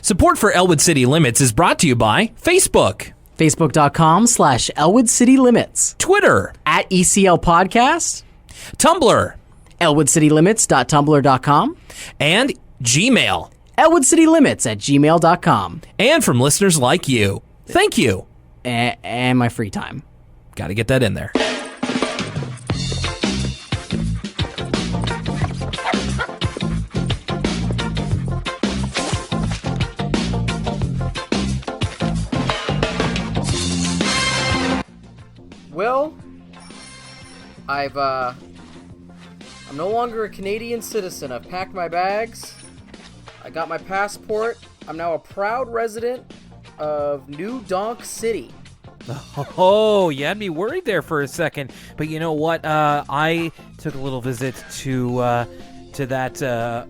Support for Elwood City Limits is brought to you by Facebook, Facebook.com/Elwood City Limits, Twitter, @ECL Podcast, Tumblr, ElwoodCityLimits.tumblr.com, and Gmail. ElwoodCityLimits@gmail.com. And from listeners like you. Thank you. And my free time. Got to get that in there. Well, I'm no longer a Canadian citizen. I've packed my bags. I got my passport. I'm now a proud resident of New Donk City. Oh, you had me worried there for a second. But you know what? I took a little visit to that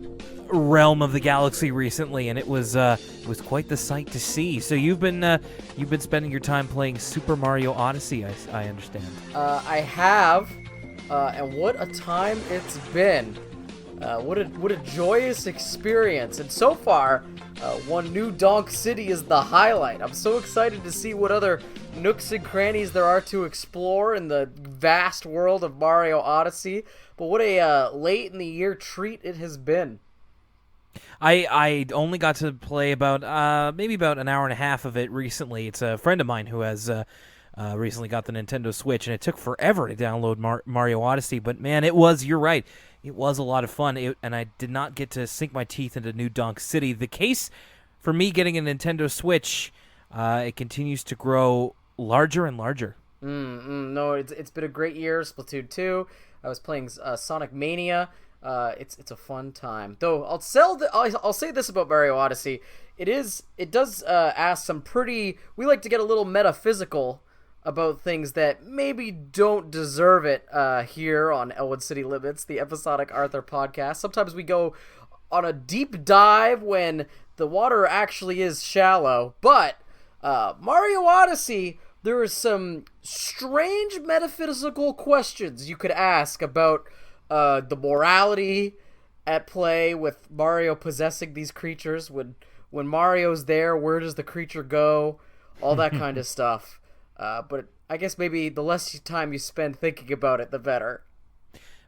realm of the galaxy recently, and it was quite the sight to see. So you've been spending your time playing Super Mario Odyssey, I understand. I have, and what a time it's been. What a joyous experience. And so far, one New Donk City is the highlight. I'm so excited to see what other nooks and crannies there are to explore in the vast world of Mario Odyssey. But what a late in the year treat it has been. I only got to play about maybe about an hour and a half of it recently. It's a friend of mine who has recently got the Nintendo Switch, and it took forever to download Mario Odyssey. But man, you're right. It was a lot of fun, and I did not get to sink my teeth into New Donk City. The case for me getting a Nintendo Switch, it continues to grow larger and larger. No, it's been a great year. Splatoon 2. I was playing Sonic Mania. It's a fun time. Though I'll say this about Mario Odyssey. It does ask some pretty. We like to get a little metaphysical about things that maybe don't deserve it here on Elwood City Limits, the episodic Arthur podcast. Sometimes we go on a deep dive when the water actually is shallow. But Mario Odyssey, there are some strange metaphysical questions you could ask about the morality at play with Mario possessing these creatures. When Mario's there, where does the creature go? All that kind of stuff. But I guess maybe the less time you spend thinking about it, the better.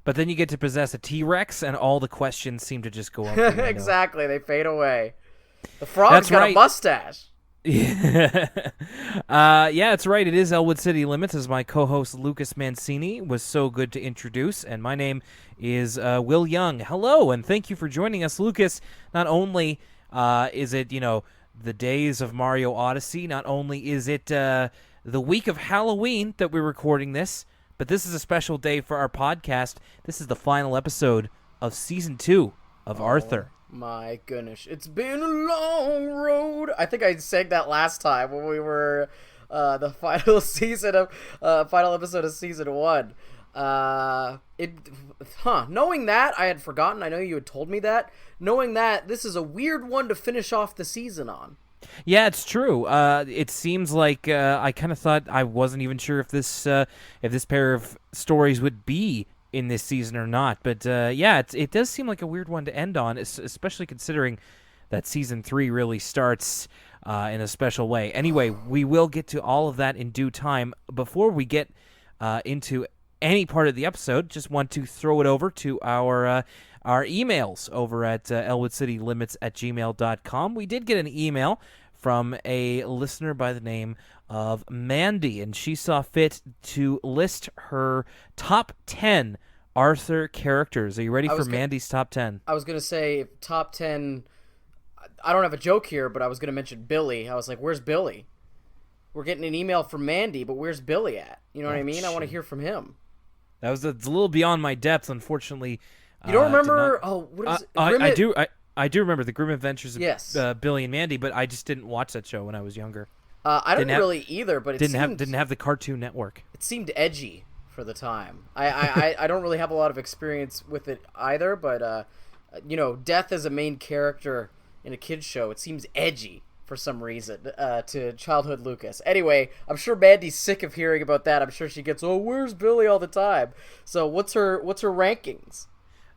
But then you get to possess a T-Rex, and all the questions seem to just go out. Exactly, they fade away. The frog's got a mustache. Yeah, that's right. It is Elwood City Limits, as my co-host Lucas Mancini was so good to introduce, and my name is Will Young. Hello, and thank you for joining us, Lucas. Not only is it, the days of Mario Odyssey, not only is it the week of Halloween that we're recording this, but this is a special day for our podcast. This is the final episode of Season 2 of Arthur. My goodness, it's been a long road. I think I sang that last time when we were the final final episode of Season 1. Knowing that, I had forgotten. I know you had told me that. Knowing that, this is a weird one to finish off the season on. Yeah, it's true. It seems like I kind of thought, I wasn't even sure if this pair of stories would be in this season or not. But it does seem like a weird one to end on, especially considering that Season 3 really starts in a special way. Anyway, we will get to all of that in due time. Before we get into any part of the episode, just want to throw it over to our emails over at elwoodcitylimits@gmail.com. We did get an email from a listener by the name of Mandy, and she saw fit to list her top 10 Arthur characters. Are you ready for Mandy's top 10? I was going to say top 10. I don't have a joke here, but I was going to mention Billy. I was like, where's Billy? We're getting an email from Mandy, but where's Billy at? You know what I mean? I want to hear from him. It's a little beyond my depth, unfortunately. You don't remember? What is it? I do remember the Grim Adventures of Billy and Mandy, but I just didn't watch that show when I was younger. I didn't really either, but didn't have the Cartoon Network. It seemed edgy for the time. I don't really have a lot of experience with it either, but death as a main character in a kids show, it seems edgy for some reason to childhood Lucas. Anyway, I'm sure Mandy's sick of hearing about that. I'm sure she gets, where's Billy all the time? So what's her rankings?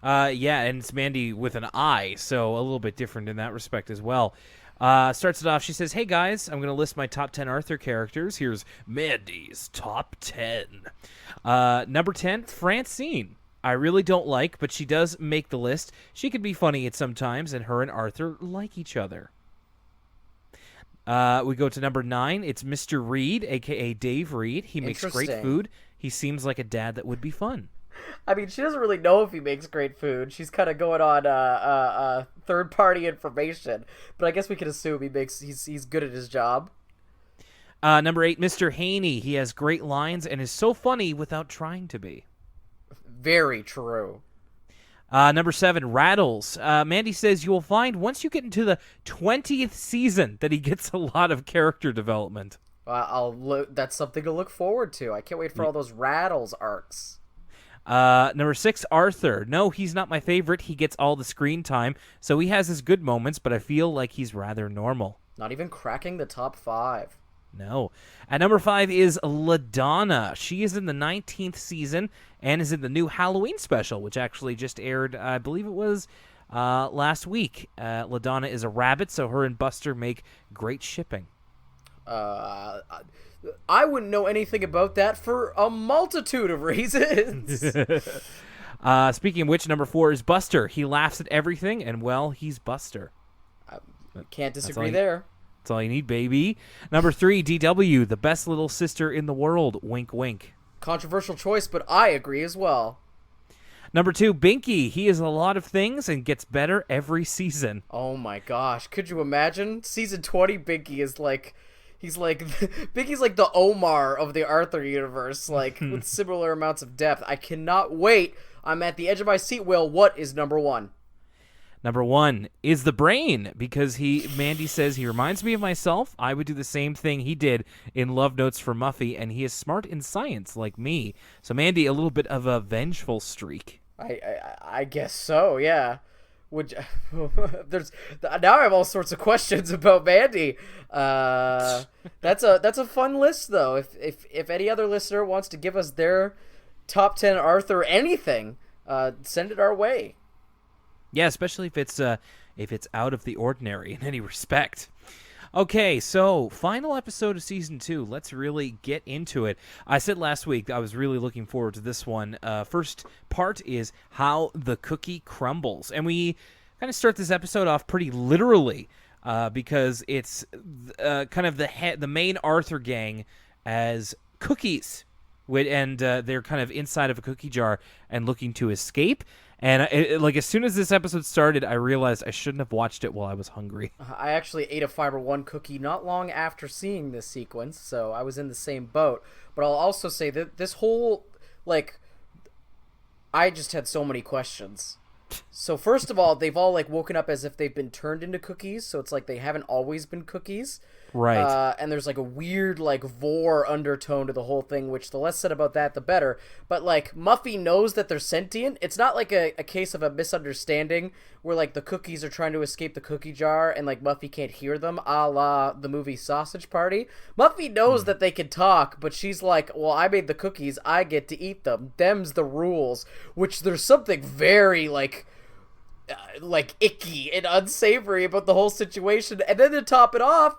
And it's Mandy with an I, so a little bit different in that respect as well. Starts it off, she says, "Hey guys, I'm going to list my top 10 Arthur characters. Here's Mandy's top 10. Number 10, Francine. I really don't like, but she does make the list. She can be funny at some times, and her and Arthur like each other." We go to number 9. It's Mr. Reed, a.k.a. Dave Reed. He makes great food. He seems like a dad that would be fun. I mean, she doesn't really know if he makes great food. She's kind of going on third-party information, but I guess we can assume he's good at his job. Number 8, Mr. Haney. He has great lines and is so funny without trying to be. Very true. Number 7, Rattles. Mandy says you will find once you get into the 20th season that he gets a lot of character development. That's something to look forward to. I can't wait for all those Rattles arcs. Number 6, Arthur. No, he's not my favorite. He gets all the screen time, so he has his good moments, but I feel like he's rather normal. Not even cracking the top 5. No. At number 5 is LaDonna. She is in the 19th season and is in the new Halloween special, which actually just aired, I believe it was last week. LaDonna is a rabbit, so her and Buster make great shipping. I wouldn't know anything about that for a multitude of reasons. Speaking of which, number 4 is Buster. He laughs at everything, and, well, he's Buster. Can't disagree there. That's all you need, baby. Number 3, DW, the best little sister in the world. Wink, wink. Controversial choice, but I agree as well. Number 2, Binky. He is a lot of things and gets better every season. Oh my gosh. Could you imagine? Season 20, Binky is like... Binky's like the Omar of the Arthur universe, like, with similar amounts of depth. I cannot wait. I'm at the edge of my seat, Will. What is number 1? Number 1 is the brain, because Mandy says he reminds me of myself. I would do the same thing he did in Love Notes for Muffy, and he is smart in science like me. So Mandy, a little bit of a vengeful streak. I guess so, yeah. Now I have all sorts of questions about Mandy. That's a fun list though. If any other listener wants to give us their top 10 Arthur anything, send it our way. Yeah, especially if it's out of the ordinary in any respect. Okay, so final episode of season 2. Let's really get into it. I said last week I was really looking forward to this one. First part is how the cookie crumbles, and we kind of start this episode off pretty literally because it's kind of the main Arthur gang as cookies, and they're kind of inside of a cookie jar and looking to escape. And as soon as this episode started, I realized I shouldn't have watched it while I was hungry. I actually ate a Fiber One cookie not long after seeing this sequence, so I was in the same boat. But I'll also say that this whole, I just had so many questions. So first of all, they've all woken up as if they've been turned into cookies, so it's like they haven't always been cookies. Right. And there's a weird vor undertone to the whole thing, which the less said about that, the better. But Muffy knows that they're sentient. It's not a case of a misunderstanding where the cookies are trying to escape the cookie jar and Muffy can't hear them, a la the movie Sausage Party. Muffy knows that they can talk, but she's like, well, I made the cookies, I get to eat them. Them's the rules. Which there's something very icky and unsavory about the whole situation. And then to top it off,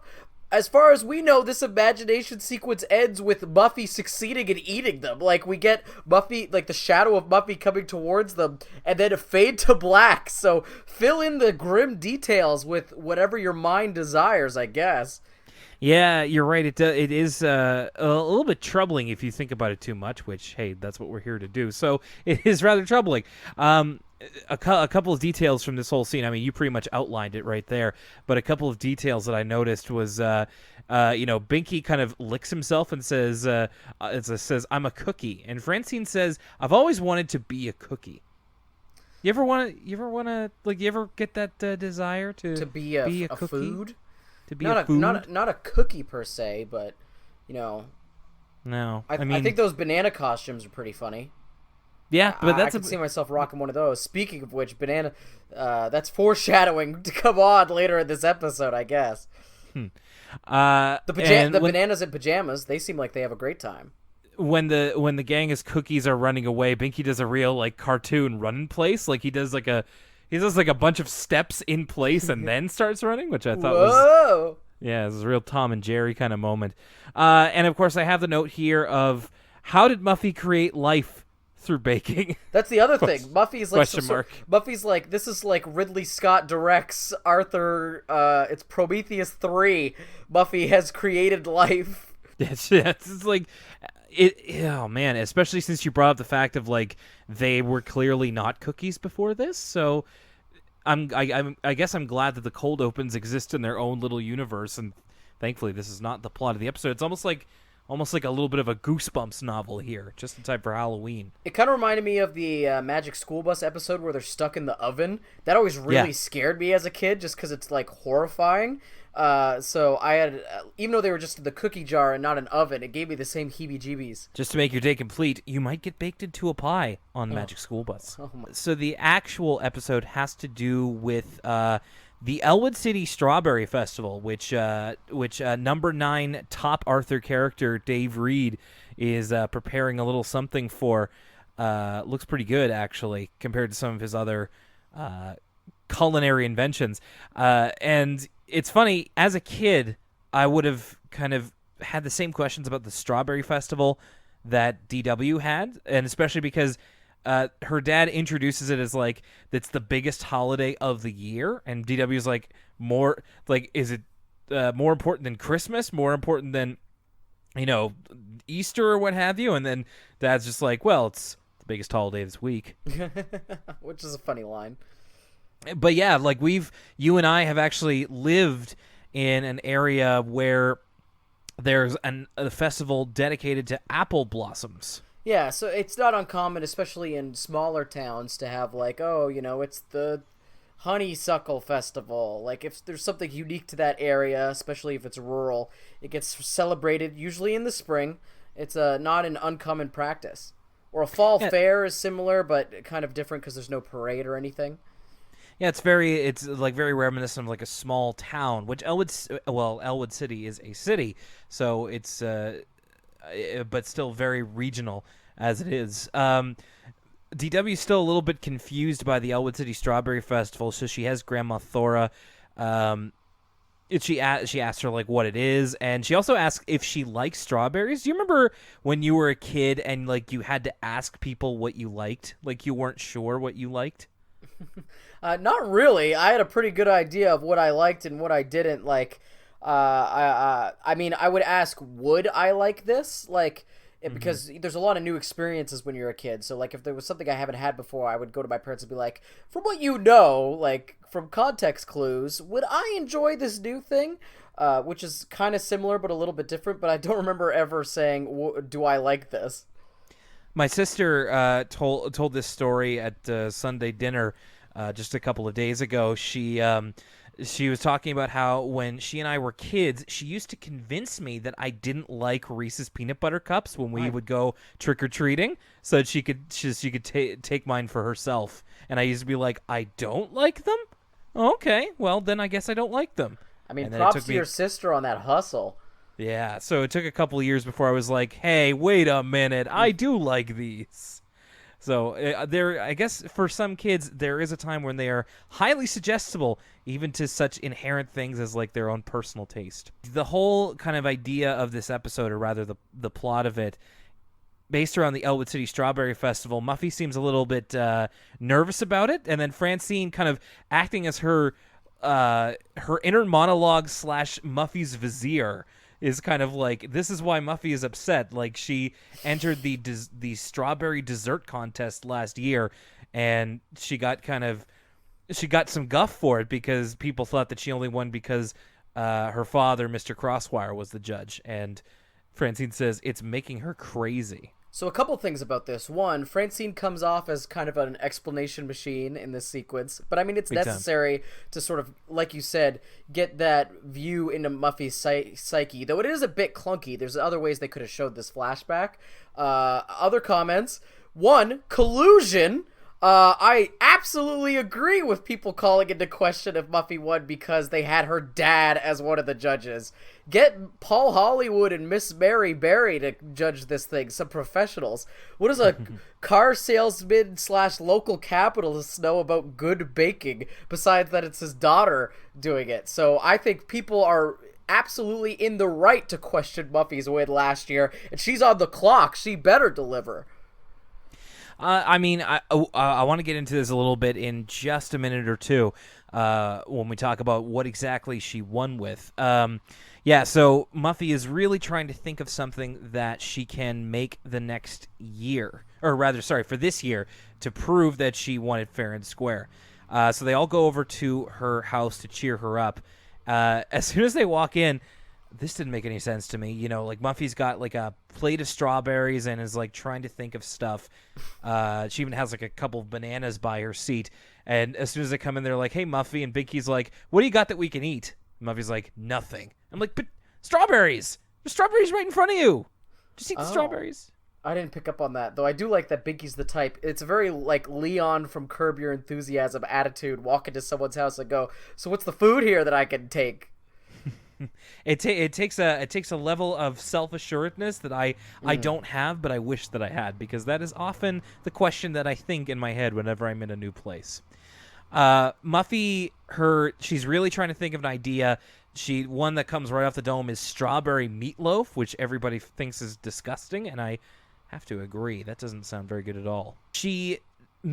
as far as we know, this imagination sequence ends with Muffy succeeding in eating them. We get Muffy, the shadow of Muffy coming towards them, and then a fade to black. So fill in the grim details with whatever your mind desires, I guess. Yeah, you're right. It is a little bit troubling if you think about it too much, which, hey, that's what we're here to do. So it is rather troubling. A couple of details from this whole scene. I mean, you pretty much outlined it right there. But a couple of details that I noticed was, Binky kind of licks himself and says, "I'm a cookie," and Francine says, "I've always wanted to be a cookie." You ever get that desire to be a cookie? Food? To be a food? Not a cookie per se, but No, I think those banana costumes are pretty funny. Yeah, but I can see myself rocking one of those. Speaking of which, banana, that's foreshadowing to come on later in this episode, I guess. The bananas in pajamas, they seem like they have a great time. When the gang as cookies are running away, Binky does a real cartoon run in place. He does he does like a bunch of steps in place and then starts running, which I thought Whoa! yeah, this is a real Tom and Jerry kind of moment. And of course, I have the note here of how did Muffy create life through baking? That's the other thing. Muffy's like Question mark. Muffy's like, this is like Ridley Scott directs Arthur. It's Prometheus 3. Muffy has created life. It's like it. Oh man, especially since you brought up the fact of like they were clearly not cookies before this. So I guess I'm glad that the cold opens exist in their own little universe, and thankfully this is not the plot of the episode. It's almost like a little bit of a Goosebumps novel here, just in time for Halloween. It kind of reminded me of the Magic School Bus episode where they're stuck in the oven. That always really scared me as a kid, just because it's like horrifying. So I had, even though they were just in the cookie jar and not an oven, it gave me the same heebie-jeebies. Just to make your day complete, you might get baked into a pie on Magic School Bus. Oh my. So the actual episode has to do with the Elwood City Strawberry Festival, which number 9 top Arthur character Dave Reed is preparing a little something for. Looks pretty good, actually, compared to some of his other culinary inventions. And it's funny, as a kid, I would have kind of had the same questions about the Strawberry Festival that DW had, and especially because her dad introduces it as like it's the biggest holiday of the year, and DW is like, more like, is it more important than Christmas, more important than Easter or what have you? And then Dad's just like, well, it's the biggest holiday this week. Which is a funny line. But yeah, like you and I have actually lived in an area where there's a festival dedicated to apple blossoms. Yeah, so it's not uncommon, especially in smaller towns, to have like, it's the honeysuckle festival. Like, if there's something unique to that area, especially if it's rural, it gets celebrated usually in the spring. It's not an uncommon practice. Or a fall fair is similar, but kind of different because there's no parade or anything. Yeah, it's very reminiscent of like a small town, which Elwood City is a city, so it's but still very regional as it is. DW is still a little bit confused by the Elwood City Strawberry Festival, so she has Grandma Thora. She asked her like what it is, and she also asked if she likes strawberries. Do you remember when you were a kid and like you had to ask people what you liked, like you weren't sure what you liked? Not really. I had a pretty good idea of what I liked and what I didn't like. I mean, I would ask, would I like this? Like, because there's a lot of new experiences when you're a kid. So, like, if there was something I haven't had before, I would go to my parents and be like, from what you know, like, from context clues, would I enjoy this new thing? Which is kind of similar but a little bit different, but I don't remember ever saying, do I like this? My sister told this story at Sunday dinner just a couple of days ago. She was talking about how when she and I were kids, she used to convince me that I didn't like Reese's peanut butter cups when we would go trick or treating, so that she could take mine for herself. And I used to be like, I don't like them? Okay, well then I guess I don't like them. I mean, props to your sister on that hustle. Yeah, so it took a couple of years before I was like, hey, wait a minute, I do like these. So I guess for some kids, there is a time when they are highly suggestible, even to such inherent things as like their own personal taste. The whole kind of idea of this episode, or rather the plot of it, based around the Elwood City Strawberry Festival, Muffy seems a little bit nervous about it, and then Francine kind of acting as her inner monologue / Muffy's vizier is kind of like, this is why Muffy is upset. Like, she entered the strawberry dessert contest last year, and she got some guff for it because people thought that she only won because her father, Mr. Crosswire, was the judge. And Francine says it's making her crazy. So a couple things about this. One, Francine comes off as kind of an explanation machine in this sequence, but I mean, it's necessary to sort of, like you said, get that view into Muffy's psyche, though it is a bit clunky. There's other ways they could have showed this flashback. Other comments. One, collusion. I absolutely agree with people calling into question if Muffy won because they had her dad as one of the judges. Get Paul Hollywood and Miss Mary Berry to judge this thing, some professionals. What does a car salesman / local capitalist know about good baking, besides that it's his daughter doing it? So I think people are absolutely in the right to question Muffy's win last year, and she's on the clock. She better deliver. I want to get into this a little bit in just a minute or two when we talk about what exactly she won with. So Muffy is really trying to think of something that she can make the next year, or rather, sorry, for this year, to prove that she won it fair and square. So they all go over to her house to cheer her up. As soon as they walk in, this didn't make any sense to me. You know, like Muffy's got like a plate of strawberries and is like trying to think of stuff. She even has like a couple of bananas by her seat. And as soon as they come in, they're like, "Hey, Muffy," and Binky's like, "What do you got that we can eat?" And Muffy's like, "Nothing." I'm like, "But strawberries! There's strawberries right in front of you. Just eat the strawberries." I didn't pick up on that, though I do like that Binky's the type. It's a very, like, Leon from Curb Your Enthusiasm attitude, walk into someone's house and go, "So what's the food here that I can take?" It takes a level of self-assuredness that I don't have, but I wish that I had, because that is often the question that I think in my head whenever I'm in a new place. Muffy, she's really trying to think of an idea. One that comes right off the dome is strawberry meatloaf, which everybody thinks is disgusting, and I have to agree. That doesn't sound very good at all. She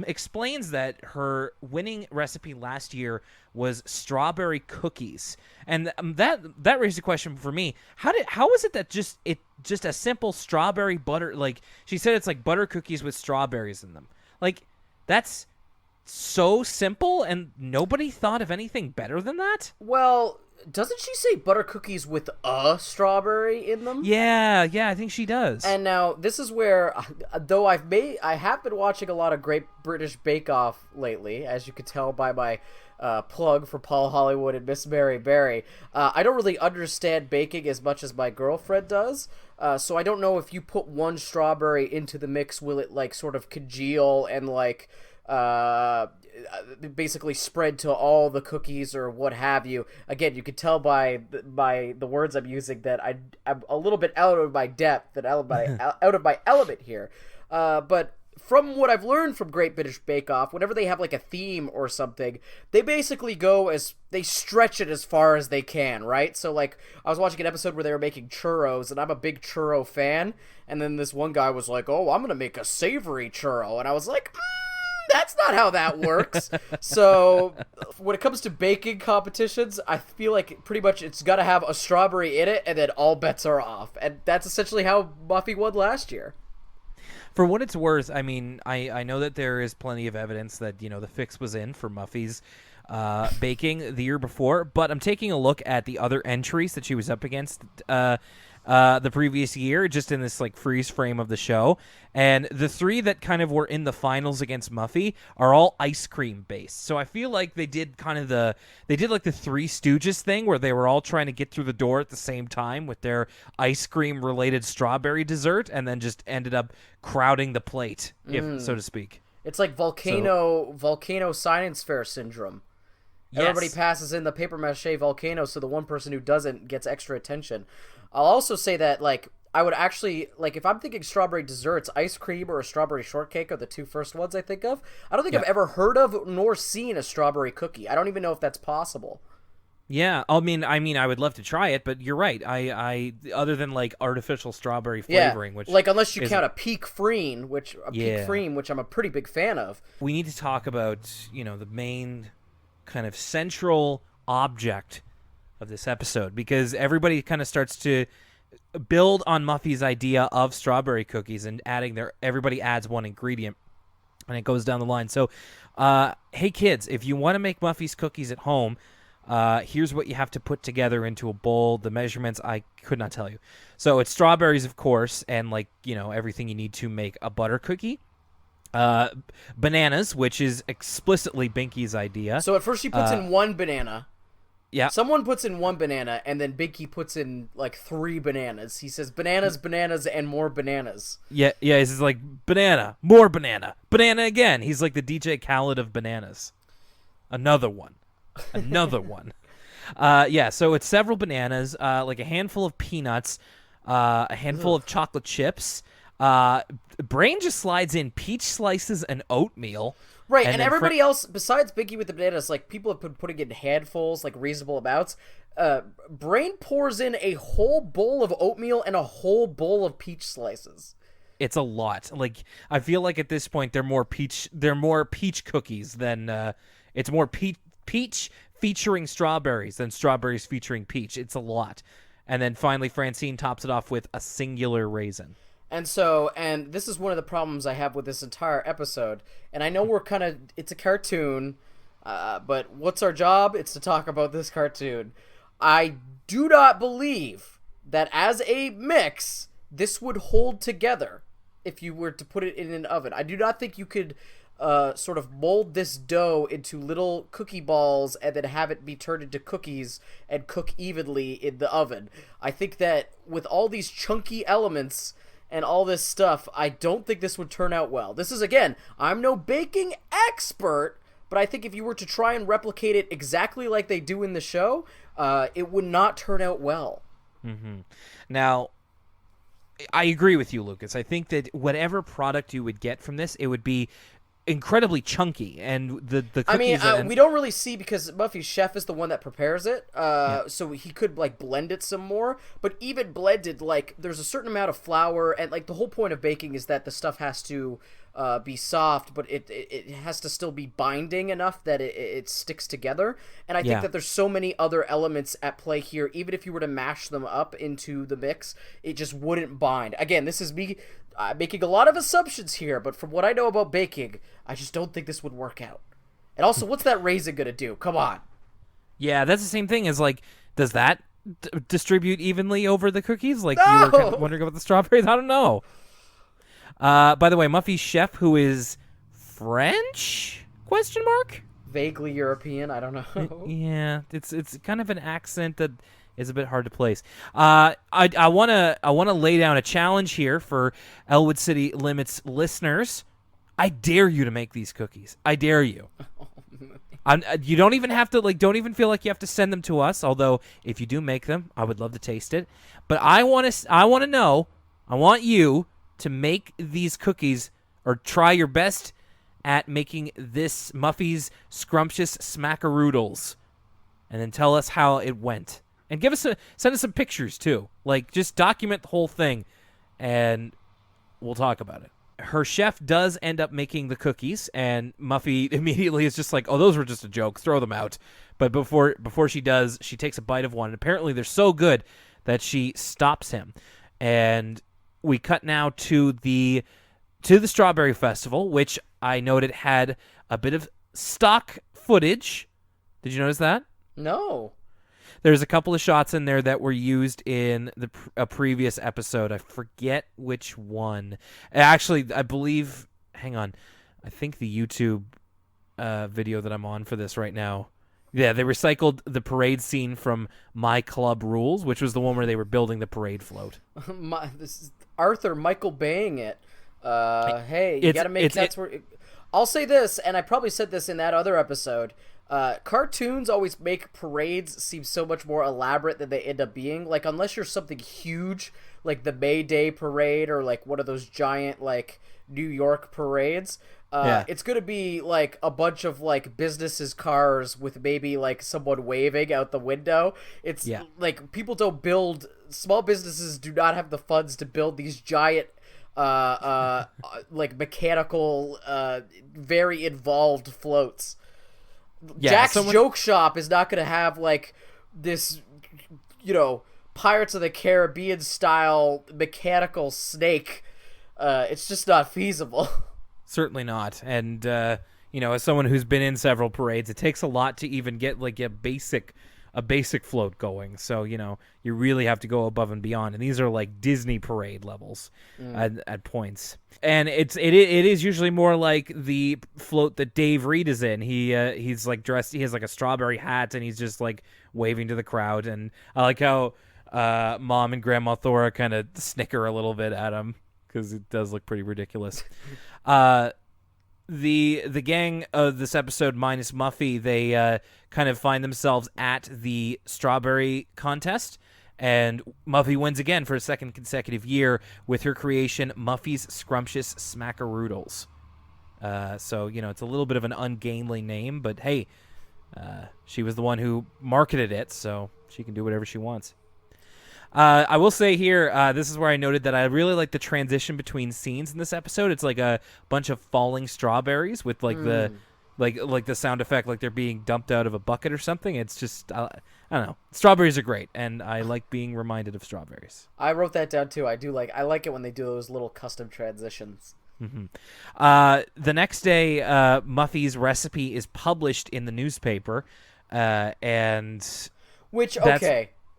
explains that her winning recipe last year was strawberry cookies, and that raised a question for me. How is it that just a simple strawberry butter, like she said, it's like butter cookies with strawberries in them, like that's so simple, and nobody thought of anything better than that? Well, doesn't she say butter cookies with a strawberry in them? Yeah, I think she does. And now this is where, though I have been watching a lot of Great British Bake Off lately, as you could tell by my plug for Paul Hollywood and Miss Mary Berry. I don't really understand baking as much as my girlfriend does, so I don't know if you put one strawberry into the mix, will it like sort of congeal and like basically spread to all the cookies or what have you. Again, you could tell by the words I'm using that I'm a little bit out of my depth and out of my element here. But from what I've learned from Great British Bake Off, whenever they have like a theme or something, they basically they stretch it as far as they can, right? So like I was watching an episode where they were making churros, and I'm a big churro fan, and then this one guy was like, "Oh, I'm gonna make a savory churro," and I was like, that's not how that works. So when it comes to baking competitions, I feel like pretty much it's got to have a strawberry in it, and then all bets are off. And that's essentially how Muffy won last year. For what it's worth, I mean, I know that there is plenty of evidence that, you know, the fix was in for Muffy's baking the year before, but I'm taking a look at the other entries that she was up against the previous year, just in this like freeze frame of the show, and the three that kind of were in the finals against Muffy are all ice cream based. So I feel like they did like the Three Stooges thing, where they were all trying to get through the door at the same time with their ice cream related strawberry dessert, and then just ended up crowding the plate, if so to speak. It's like volcano science fair syndrome. Yes. Everybody passes in the paper mache volcano, so the one person who doesn't gets extra attention. I'll also say that, like, I would actually, like, if I'm thinking strawberry desserts, ice cream or a strawberry shortcake are the two first ones I think of. I don't think I've ever heard of nor seen a strawberry cookie. I don't even know if that's possible. Yeah, I mean, I would love to try it, but you're right. I other than like artificial strawberry flavoring, which like unless you count a peak freen, which I'm a pretty big fan of. We need to talk about, you know, the main kind of central object of this episode, because everybody kind of starts to build on Muffy's idea of strawberry cookies and everybody adds one ingredient, and it goes down the line. So, hey kids, if you want to make Muffy's cookies at home, here's what you have to put together into a bowl. The measurements I could not tell you. So it's strawberries, of course, and like, you know, everything you need to make a butter cookie. Bananas, which is explicitly Binky's idea. So at first she puts in one banana. Yeah. Someone puts in 1 banana, and then Big Key puts in like 3 bananas. He says bananas, bananas, and more bananas. Yeah. He's just like banana, more banana, banana again. He's like the DJ Khaled of bananas. Another one. Yeah. So it's several bananas, like a handful of peanuts, a handful of chocolate chips. Brain just slides in peach slices and oatmeal. Right, and everybody else, besides Biggie with the bananas, like, people have been putting in handfuls, like, reasonable amounts. Brain pours in a whole bowl of oatmeal and a whole bowl of peach slices. It's a lot. Like, I feel like at this point they're more peach cookies than it's more peach featuring strawberries than strawberries featuring peach. It's a lot. And then finally Francine tops it off with a singular raisin. And this is one of the problems I have with this entire episode. And I know it's a cartoon, but what's our job? It's to talk about this cartoon. I do not believe that as a mix, this would hold together if you were to put it in an oven. I do not think you could sort of mold this dough into little cookie balls and then have it be turned into cookies and cook evenly in the oven. I think that with all these chunky elements and all this stuff, I don't think this would turn out well. This is, again, I'm no baking expert, but I think if you were to try and replicate it exactly like they do in the show, it would not turn out well. Mm-hmm. Now, I agree with you, Lucas. I think that whatever product you would get from this, it would be incredibly chunky, and the cookies. We don't really see, because Muffy's chef is the one that prepares it, so he could like blend it some more. But even blended, like, there's a certain amount of flour, and like the whole point of baking is that the stuff has to be soft, but it has to still be binding enough that it sticks together. And I think that there's so many other elements at play here. Even if you were to mash them up into the mix, it just wouldn't bind. Again, this is me making a lot of assumptions here, but from what I know about baking, I just don't think this would work out. And also, what's that raisin gonna do? Come on. Yeah, that's the same thing as, like, does that distribute evenly over the cookies? Like, No! you were kind of wondering about the strawberries? I don't know. By the way, Muffy's chef, who is French? Question mark? Vaguely European, I don't know. Yeah, it's kind of an accent that is a bit hard to place. I wanna lay down a challenge here for Elwood City Limits listeners. I dare you to make these cookies. I dare you. You don't even have to, like, don't even feel like you have to send them to us. Although if you do make them, I would love to taste it. But I want you to make these cookies, or try your best at making this Muffy's Scrumptious Smackaroodles, and then tell us how it went. And send us some pictures too. Like, just document the whole thing, and we'll talk about it. Her chef does end up making the cookies, and Muffy immediately is just like, "Oh, those were just a joke. Throw them out." But before she does, she takes a bite of one, and apparently they're so good that she stops him. And we cut now to the Strawberry Festival, which I noted had a bit of stock footage. Did you notice that? No. There's a couple of shots in there that were used in a previous episode. I forget which one. Actually, I believe... Hang on. I think the YouTube video that I'm on for this right now. Yeah, they recycled the parade scene from My Club Rules, which was the one where they were building the parade float. This is Arthur Michael Baying it. Hey, you gotta make that's where... I'll say this, and I probably said this in that other episode. Cartoons always make parades seem so much more elaborate than they end up being. Like, unless you're something huge, like the May Day parade, or like one of those giant, like, New York parades, it's gonna be like a bunch of like businesses' cars with maybe like someone waving out the window. It's like, people don't build, small businesses do not have the funds to build these giant like mechanical, very involved floats. Jack's Joke Shop is not going to have like this, Pirates of the Caribbean style mechanical snake. It's just not feasible. Certainly not. And, as someone who's been in several parades, it takes a lot to even get like a basic a basic float going. So, you really have to go above and beyond. And these are like Disney parade levels at points. And it is usually more like the float that Dave Reed is in. He's like dressed, he has like a strawberry hat, and he's just like waving to the crowd. And I like how Mom and Grandma Thora kind of snicker a little bit at him, because it does look pretty ridiculous. The gang of this episode, minus Muffy, they kind of find themselves at the strawberry contest, and Muffy wins again for a second consecutive year with her creation, Muffy's Scrumptious Smackaroodles. So, it's a little bit of an ungainly name, but hey, she was the one who marketed it, so she can do whatever she wants. I will say here, this is where I noted that I really like the transition between scenes in this episode. It's like a bunch of falling strawberries with like the like the sound effect, like they're being dumped out of a bucket or something. It's just I don't know. Strawberries are great, and I like being reminded of strawberries. I wrote that down too. I like it when they do those little custom transitions. Mm-hmm. The next day, Muffy's recipe is published in the newspaper, and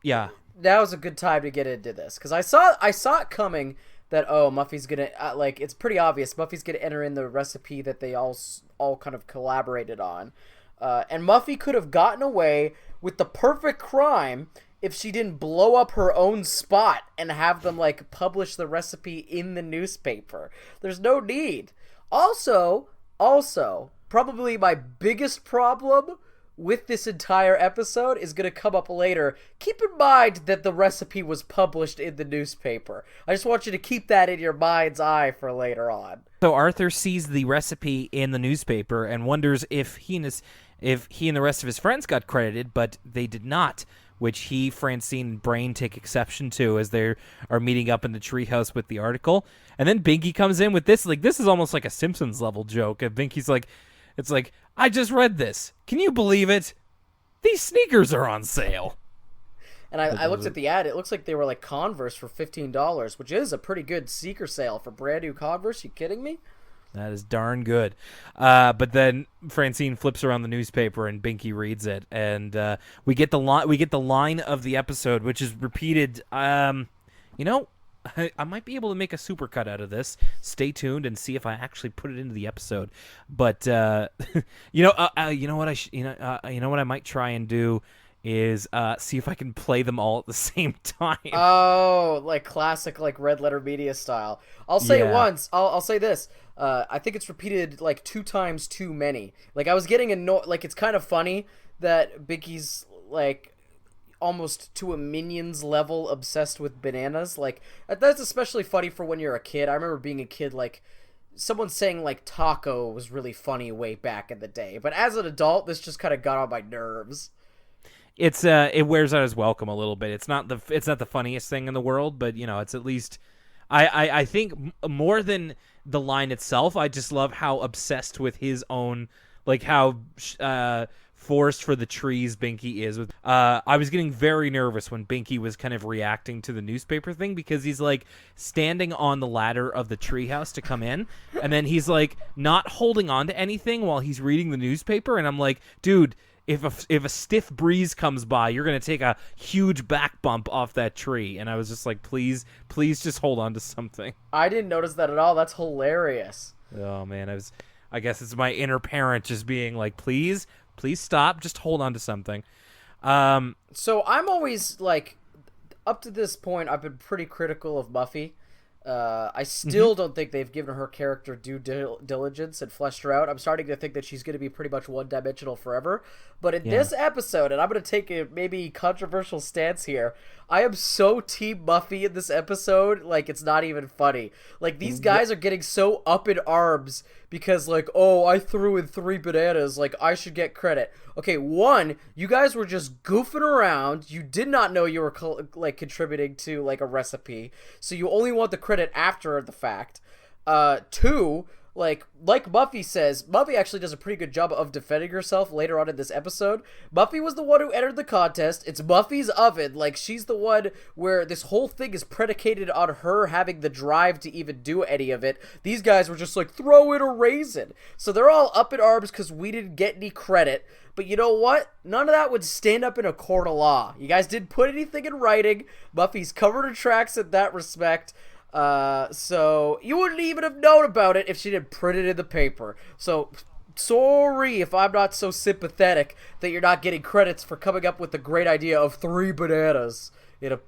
yeah. That was a good time to get into this, because I saw it coming that Muffy's gonna it's pretty obvious Muffy's gonna enter in the recipe that they all kind of collaborated on, and Muffy could have gotten away with the perfect crime if she didn't blow up her own spot and have them publish the recipe in the newspaper. There's no need. Also, probably my biggest problem with this entire episode is going to come up later. Keep in mind that the recipe was published in the newspaper. I just want you to keep that in your mind's eye for later on. So Arthur sees the recipe in the newspaper and wonders if he and the rest of his friends got credited, but they did not, which he, Francine, and Brain take exception to as they are meeting up in the treehouse with the article. And then Binky comes in with this. This is almost like a Simpsons level joke. And Binky's it's like, I just read this. Can you believe it? These sneakers are on sale. And I looked at the ad. It looks like they were Converse for $15, which is a pretty good sneaker sale for brand new Converse. You kidding me? That is darn good. But then Francine flips around the newspaper and Binky reads it, and we get the line of the episode, which is repeated. I might be able to make a supercut out of this. Stay tuned and see if I actually put it into the episode. But you know what I might try and do is see if I can play them all at the same time. Oh, classic Red Letter Media style. I'll say it once. I'll say this. I think it's repeated 2 times too many. I was getting annoyed. It's kind of funny that Binky's almost to a Minions level obsessed with bananas. That's especially funny for when you're a kid. I remember being a kid, someone saying taco was really funny way back in the day. But as an adult, this just kind of got on my nerves. It wears out his welcome a little bit. It's not the funniest thing in the world, but it's at least I think more than the line itself, I just love how obsessed with his own, how forest for the trees Binky is. I was getting very nervous when Binky was kind of reacting to the newspaper thing, because he's standing on the ladder of the treehouse to come in, and then he's not holding on to anything while he's reading the newspaper, and I'm like, dude, if a stiff breeze comes by, you're gonna take a huge back bump off that tree. And I was just like, please just hold on to something. I didn't notice that at all. That's hilarious. Oh man, I guess it's my inner parent just being like, please stop, just hold on to something. So I'm always up to this point, I've been pretty critical of Muffy. I still don't think they've given her character due diligence and fleshed her out. I'm starting to think that she's going to be pretty much one-dimensional forever. But in this episode, and I'm going to take a maybe controversial stance here, I am so Team Muffy in this episode, it's not even funny. These guys are getting so up in arms because, I threw in 3 bananas, I should get credit. Okay, 1, you guys were just goofing around. You did not know you were, contributing to, a recipe. So you only want the credit after the fact. 2, like Muffy says, Muffy actually does a pretty good job of defending herself later on in this episode. Muffy was the one who entered the contest. It's Muffy's oven. Like, she's the one where this whole thing is predicated on her having the drive to even do any of it. These guys were just like, throw in a raisin. So they're all up in arms because we didn't get any credit. But you know what? None of that would stand up in a court of law. You guys didn't put anything in writing. Muffy's covered her tracks in that respect. So you wouldn't even have known about it if she didn't print it in the paper. So sorry if I'm not so sympathetic that you're not getting credits for coming up with the great idea of 3 bananas in a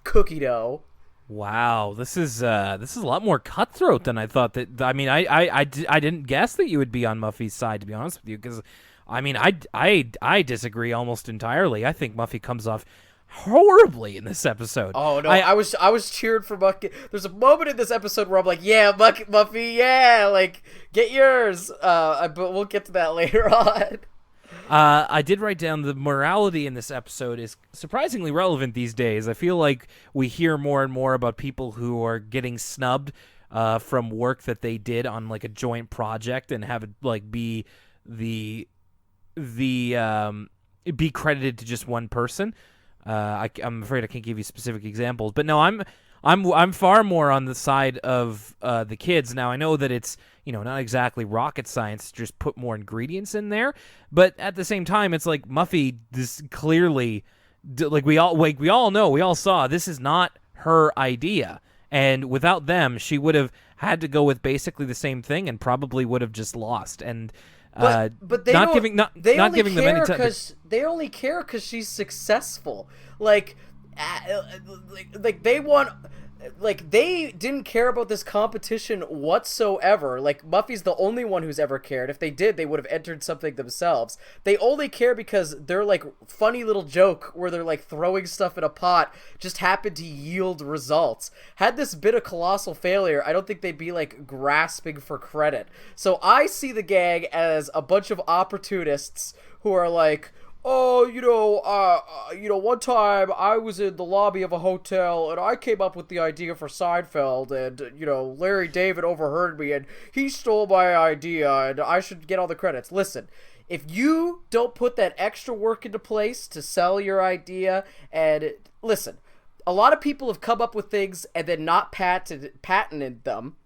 cookie dough. Wow, this is a lot more cutthroat than I thought. I didn't guess that you would be on Muffy's side, to be honest with you, because I disagree almost entirely. I think Muffy comes off horribly in this episode. Oh no, I was cheered for Muffy. There's a moment in this episode where I'm like, yeah, Muffy, yeah, like, get yours. But we'll get to that later on. I did write down the morality in this episode is surprisingly relevant these days. I feel like we hear more and more about people who are getting snubbed from work that they did on like a joint project and have it like be be credited to just one person. I'm afraid I can't give you specific examples, but no, I'm far more on the side of the kids. Now I know that it's not exactly rocket science to just put more ingredients in there, but at the same time, it's like Muffy. This clearly, we all know, we all saw this is not her idea, and without them, she would have had to go with basically the same thing and probably would have just lost. And but they not don't, giving they not only giving them any care time. because they only care because she's successful. Like they want. Like, they didn't care about this competition whatsoever. Like, Muffy's the only one who's ever cared. If they did, they would have entered something themselves. They only care because their, like, funny little joke where they're, like, throwing stuff in a pot just happened to yield results. Had this been a colossal failure, I don't think they'd be, like, grasping for credit. So I see the gang as a bunch of opportunists who are like, oh, one time I was in the lobby of a hotel and I came up with the idea for Seinfeld and, Larry David overheard me and he stole my idea and I should get all the credits. Listen, if you don't put that extra work into place to sell your idea, and listen, a lot of people have come up with things and then not patented them.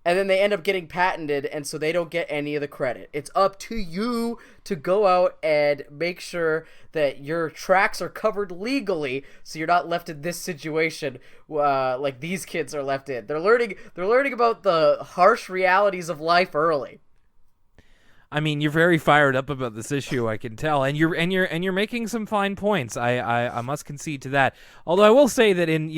And then they end up getting patented, and so they don't get any of the credit. It's up to you to go out and make sure that your tracks are covered legally, so you're not left in this situation like these kids are left in. They're learning about the harsh realities of life early. I mean, you're very fired up about this issue, I can tell, and you're making some fine points. I must concede to that. Although I will say that in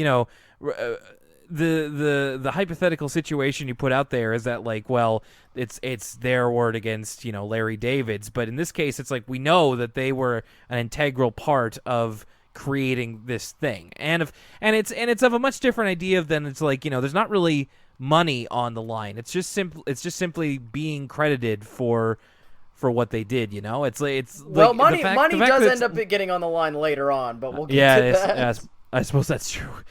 the hypothetical situation you put out there is that, like, well, it's their word against Larry David's, but in this case it's like we know that they were an integral part of creating this thing, and it's of a much different idea than it's like there's not really money on the line. It's just simply being credited for what they did. Well, money does end up getting on the line later on, but we'll get to that. I suppose that's true.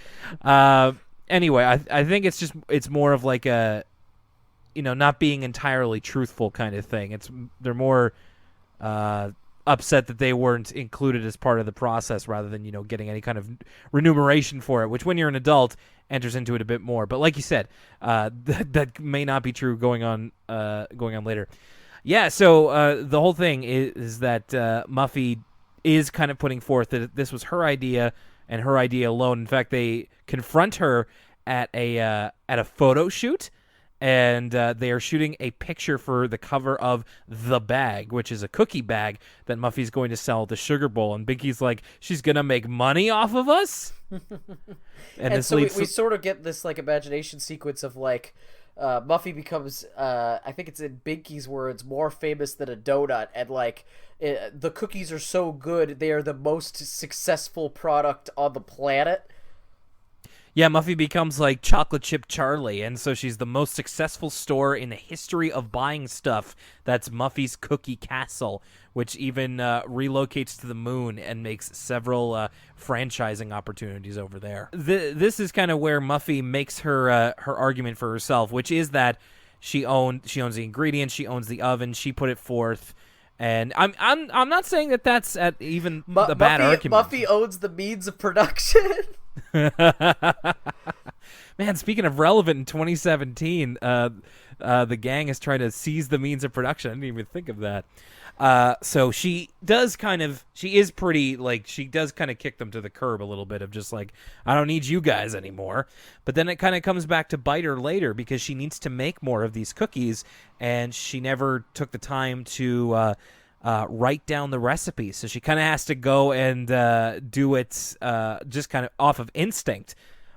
Anyway, I think it's more of like a, not being entirely truthful kind of thing. They're more upset that they weren't included as part of the process rather than getting any kind of remuneration for it, which when you're an adult enters into it a bit more. But like you said, that may not be true going on later. Yeah. So the whole thing is that Muffy is kind of putting forth that this was her idea and her idea alone. In fact, they confront her at a photo shoot, and they are shooting a picture for the cover of The Bag, which is a cookie bag that Muffy's going to sell at the Sugar Bowl. And Binky's like, she's going to make money off of us? and so we sort of get this, like, imagination sequence of, like, Muffy becomes, I think it's in Binky's words, more famous than a donut, and, like, the cookies are so good, they are the most successful product on the planet. Yeah, Muffy becomes like Chocolate Chip Charlie, and so she's the most successful store in the history of buying stuff. That's Muffy's Cookie Castle, which even relocates to the moon and makes several franchising opportunities over there. This is kind of where Muffy makes her argument for herself, which is that She owns the ingredients. She owns the oven. She put it forth. And I'm not saying that that's even the bad argument. Muffy owns the means of production. Man, speaking of relevant in 2017, the gang is trying to seize the means of production. I didn't even think of that. So she does kind of kick them to the curb a little bit of just like, I don't need you guys anymore. But then it kind of comes back to bite her later because she needs to make more of these cookies, and she never took the time to write down the recipe. So she kind of has to go and do it just kind of off of instinct.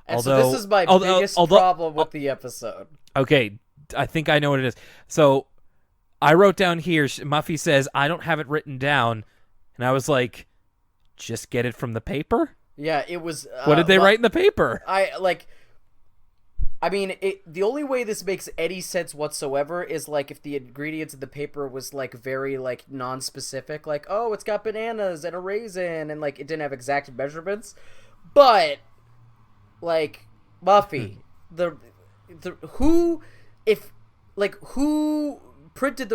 And so this is my biggest problem with the episode. Okay, I think I know what it is. So I wrote down here, Muffy says, I don't have it written down. And I was like, just get it from the paper? Yeah, it was... what did they write in the paper? The only way this makes any sense whatsoever is, like, if the ingredients in the paper was, like, very, like, non-specific. Like, oh, it's got bananas and a raisin, and, like, it didn't have exact measurements. But, like, Muffy, who printed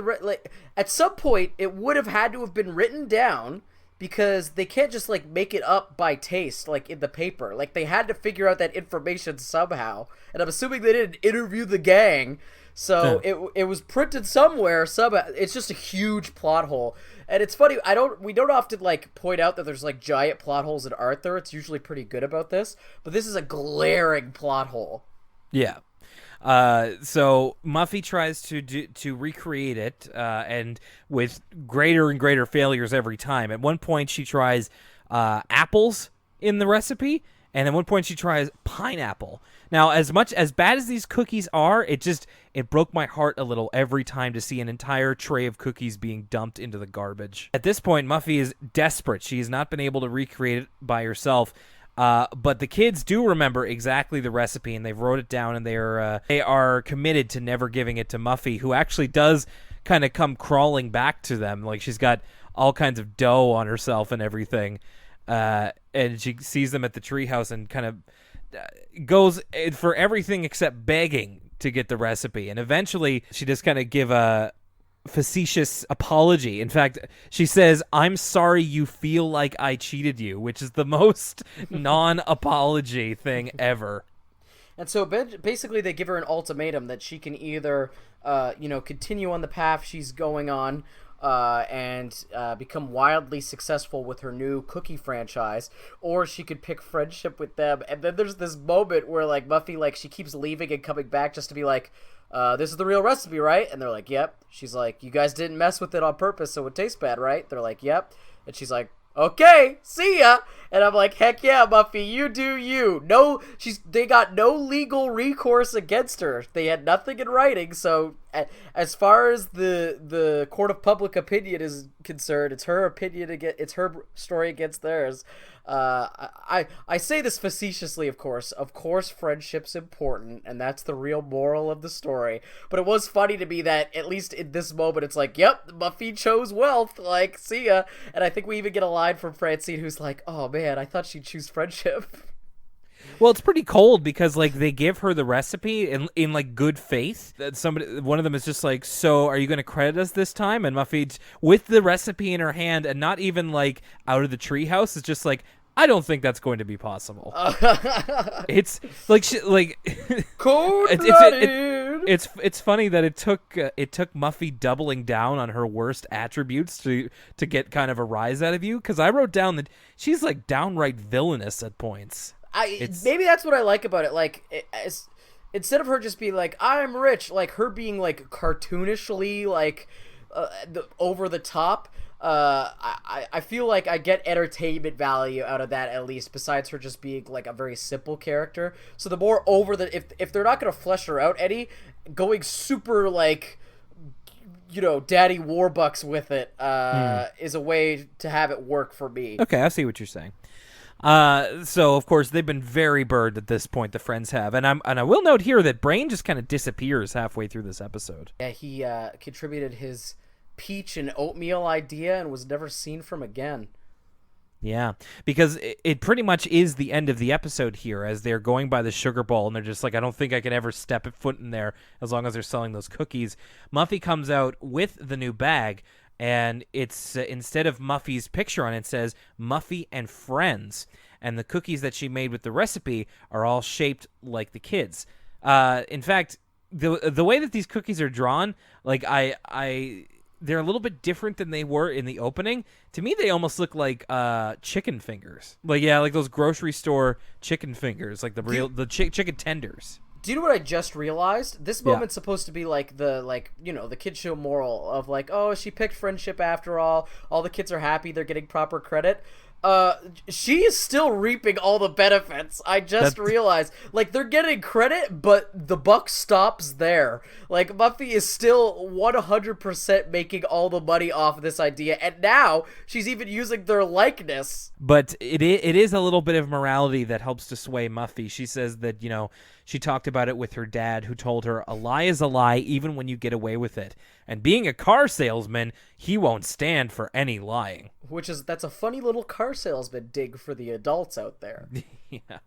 at some point it would have had to have been written down, because they can't just like make it up by taste like in the paper. Like they had to figure out that information somehow, and I'm assuming they didn't interview the gang, so it was printed somewhere. It's just a huge plot hole. And it's funny, we don't often like point out that there's like giant plot holes in Arthur. It's usually pretty good about this, but this is a glaring plot hole. Yeah. So Muffy tries to recreate it, and with greater and greater failures every time. At one point, she tries apples in the recipe, and at one point, she tries pineapple. Now, as bad as these cookies are, it broke my heart a little every time to see an entire tray of cookies being dumped into the garbage. At this point, Muffy is desperate. She has not been able to recreate it by herself. But the kids do remember exactly the recipe, and they've wrote it down, and they are committed to never giving it to Muffy, who actually does kind of come crawling back to them. Like she's got all kinds of dough on herself and everything, and she sees them at the treehouse and kind of goes for everything except begging to get the recipe. And eventually, she just kind of give a facetious apology. In fact, she says, I'm sorry you feel like I cheated you, which is the most non-apology thing ever. And so basically they give her an ultimatum that she can either continue on the path she's going on and become wildly successful with her new cookie franchise, or she could pick friendship with them. And then there's this moment where like Muffy, like she keeps leaving and coming back just to be like, this is the real recipe, right? And they're like, yep. She's like, you guys didn't mess with it on purpose so it tastes bad, right? They're like, yep. And she's like, okay, see ya. And I'm like, heck yeah, Muffy, you do you. No, they got no legal recourse against her. They had nothing in writing, so as far as the court of public opinion is concerned, it's her opinion it's her story against theirs. I say this facetiously, of course. Of course, friendship's important, and that's the real moral of the story. But it was funny to me that, at least in this moment, it's like, yep, Muffy chose wealth, like, see ya. And I think we even get a line from Francine who's like, oh man, I thought she'd choose friendship. Well, it's pretty cold because like they give her the recipe in like good faith. One of them is just like, so are you going to credit us this time? And Muffy, with the recipe in her hand and not even like out of the treehouse, is just like, I don't think that's going to be possible. It's like cold-blooded. It's funny that it took Muffy doubling down on her worst attributes to get kind of a rise out of you, because I wrote down that she's like downright villainous at points. Maybe that's what I like about it. Like, instead of her just being like, I'm rich, like her being like cartoonishly like over the top. I feel like I get entertainment value out of that, at least, besides her just being like a very simple character. So the more over the if they're not gonna flesh her out any, going super like, Daddy Warbucks with it is a way to have it work for me. Okay, I see what you're saying. So of course they've been very burned at this point, the friends have, and I will note here that Brain just kind of disappears halfway through this episode. Yeah, he contributed his peach and oatmeal idea and was never seen from again. Yeah, because it pretty much is the end of the episode here as they're going by the sugar bowl and they're just like, I don't think I can ever step a foot in there as long as they're selling those cookies. Muffy comes out with the new bag, and it's instead of Muffy's picture on it, it says Muffy and Friends. And the cookies that she made with the recipe are all shaped like the kids. In fact, the way that these cookies are drawn, like they're a little bit different than they were in the opening. To me, they almost look like chicken fingers. Like those grocery store chicken fingers, like the chicken tenders. Do you know what I just realized? This moment's supposed to be like the kid show moral of like, oh, she picked friendship after all. All the kids are happy. They're getting proper credit. She is still reaping all the benefits. I just realized, like, they're getting credit, but the buck stops there. Like, Muffy is still 100% making all the money off of this idea, and now she's even using their likeness. But it is a little bit of morality that helps to sway Muffy. She says that, she talked about it with her dad, who told her a lie is a lie even when you get away with it. And being a car salesman, he won't stand for any lying. That's a funny little car salesman dig for the adults out there. Yeah.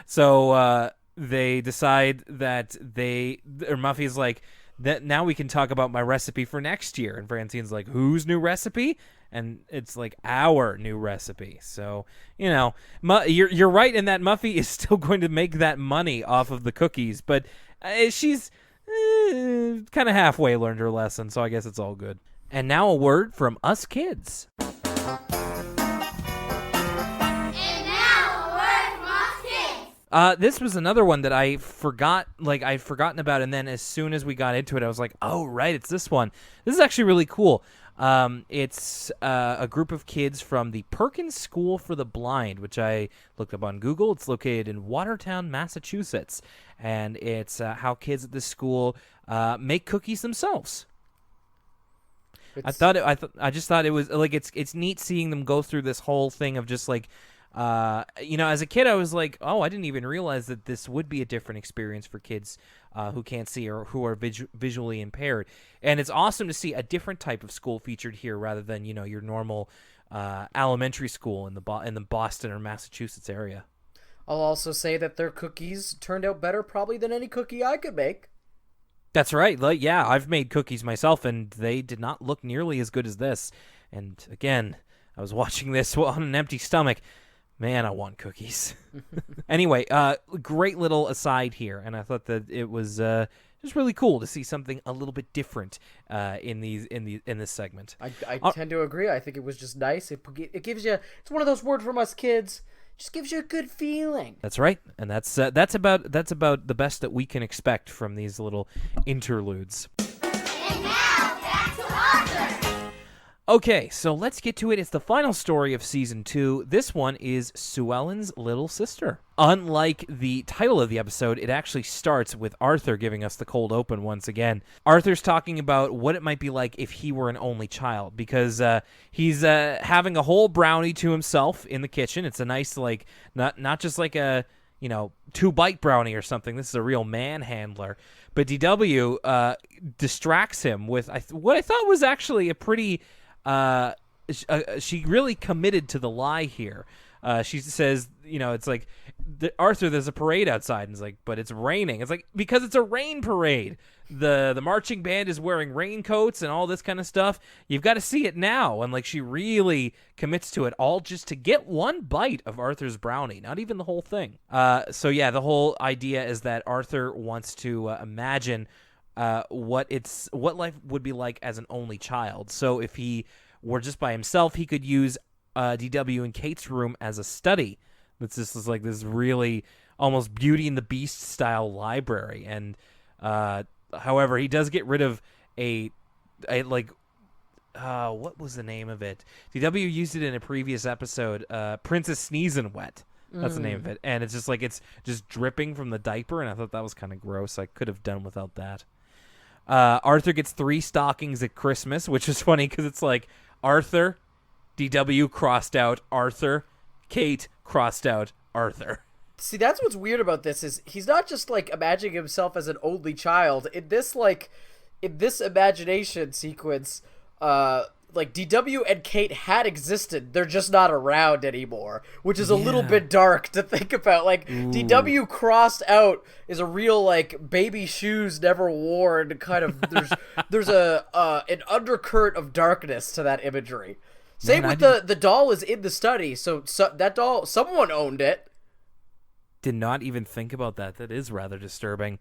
So they decide that Muffy's like, that now we can talk about my recipe for next year. And Francine's like, whose new recipe? And it's like our new recipe. So, you're right in that Muffy is still going to make that money off of the cookies. But she's kind of halfway learned her lesson. So I guess it's all good. And now a word from us kids. This was another one that I forgot, I'd forgotten about, and then as soon as we got into it, I was like, oh, right, it's this one. This is actually really cool. It's a group of kids from the Perkins School for the Blind, which I looked up on Google. It's located in Watertown, Massachusetts, and it's how kids at this school make cookies themselves. I just thought it was like it's neat seeing them go through this whole thing of just like. As a kid, I was like, oh, I didn't even realize that this would be a different experience for kids who can't see or who are visually impaired. And it's awesome to see a different type of school featured here rather than, your normal elementary school in the Boston or Massachusetts area. I'll also say that their cookies turned out better probably than any cookie I could make. That's right. Yeah, I've made cookies myself, and they did not look nearly as good as this. And again, I was watching this on an empty stomach. Man, I want cookies. Anyway, great little aside here, and I thought that it was just really cool to see something a little bit different in this segment. I tend to agree. I think it was just nice. It gives you. It's one of those words from us kids. Just gives you a good feeling. That's right, and that's about the best that we can expect from these little interludes. And now back to Arthur. Okay, so let's get to it. It's the final story of Season 2. This one is Sue Ellen's little sister. Unlike the title of the episode, it actually starts with Arthur giving us the cold open once again. Arthur's talking about what it might be like if he were an only child, because he's having a whole brownie to himself in the kitchen. It's a nice, not just like a, 2-bite brownie or something. This is a real manhandler. But DW distracts him with what I thought was actually a pretty... she really committed to the lie here. She says, it's like, Arthur, there's a parade outside. And it's like, but it's raining. It's like, because it's a rain parade. The marching band is wearing raincoats and all this kind of stuff. You've got to see it now. And she really commits to it all just to get one bite of Arthur's brownie, not even the whole thing. The whole idea is that Arthur wants to imagine what life would be like as an only child. So if he were just by himself, he could use DW and Kate's room as a study. It's just like this really almost Beauty and the Beast style library. And however, he does get rid of what was the name of it? DW used it in a previous episode, Princess Sneezin' Wet. That's the name of it. And it's just like it's just dripping from the diaper, and I thought that was kind of gross. I could have done without that. Arthur gets 3 stockings at Christmas, which is funny because it's like Arthur, DW crossed out Arthur, Kate crossed out Arthur. See, that's what's weird about this is he's not just imagining himself as an only child. In this imagination sequence, like DW and Kate had existed, they're just not around anymore, which is a little bit dark to think about. Like DW crossed out is a real like baby shoes never worn kind of. There's an undercurrent of darkness to that imagery. Same with the doll is in the study, so that doll, someone owned it. Did not even think about that. That is rather disturbing.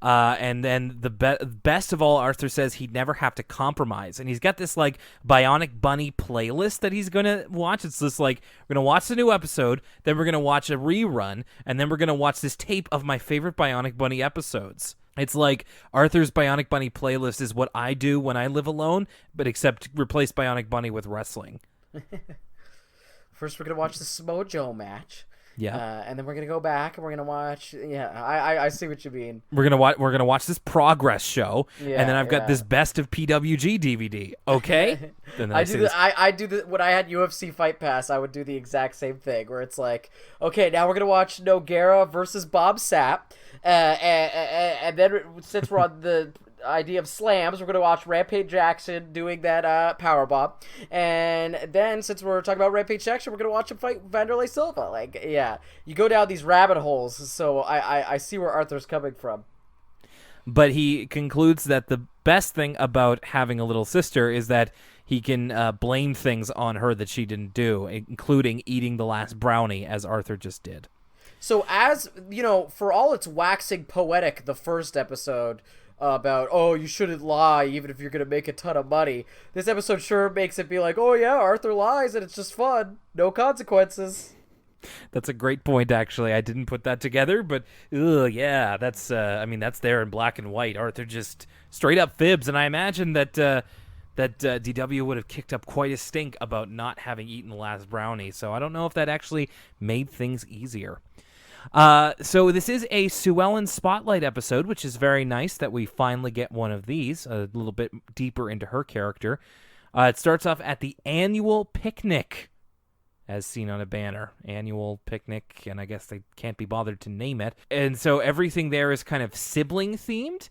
And then the best of all, Arthur says he'd never have to compromise. And he's got this, like, Bionic Bunny playlist that he's going to watch. It's just like, we're going to watch the new episode, then we're going to watch a rerun, and then we're going to watch this tape of my favorite Bionic Bunny episodes. It's like Arthur's Bionic Bunny playlist is what I do when I live alone, but except replace Bionic Bunny with wrestling. First, we're going to watch the Smojo match. Yeah, and then we're gonna go back and we're gonna watch. Yeah, I see what you mean. We're gonna watch this progress show, and then I've got this best of PWG DVD. Okay, then I do the when I had UFC Fight Pass, I would do the exact same thing where it's like, okay, now we're gonna watch Nogueira versus Bob Sapp, and then since we're on the idea of slams, we're going to watch Rampage Jackson doing that powerbomb, and then since we're talking about Rampage Jackson, we're going to watch him fight Vanderlei Silva. Like, yeah, you go down these rabbit holes, so I see where Arthur's coming from. But he concludes that the best thing about having a little sister is that he can blame things on her that she didn't do, including eating the last brownie, as Arthur just did. So as, you know, for all its waxing poetic the first episode about, oh, you shouldn't lie even if you're going to make a ton of money, this episode sure makes it be like, oh yeah, Arthur lies and it's just fun. No consequences. That's a great point, actually. I didn't put that together, but yeah, that's that's there in black and white. Arthur just straight up fibs, and I imagine that DW would have kicked up quite a stink about not having eaten the last brownie, so I don't know if that actually made things easier. So this is a Sue Ellen Spotlight episode, which is very nice that we finally get one of these, a little bit deeper into her character. It starts off at the annual picnic, as seen on a banner. Annual picnic, and I guess they can't be bothered to name it. And so everything there is kind of sibling-themed.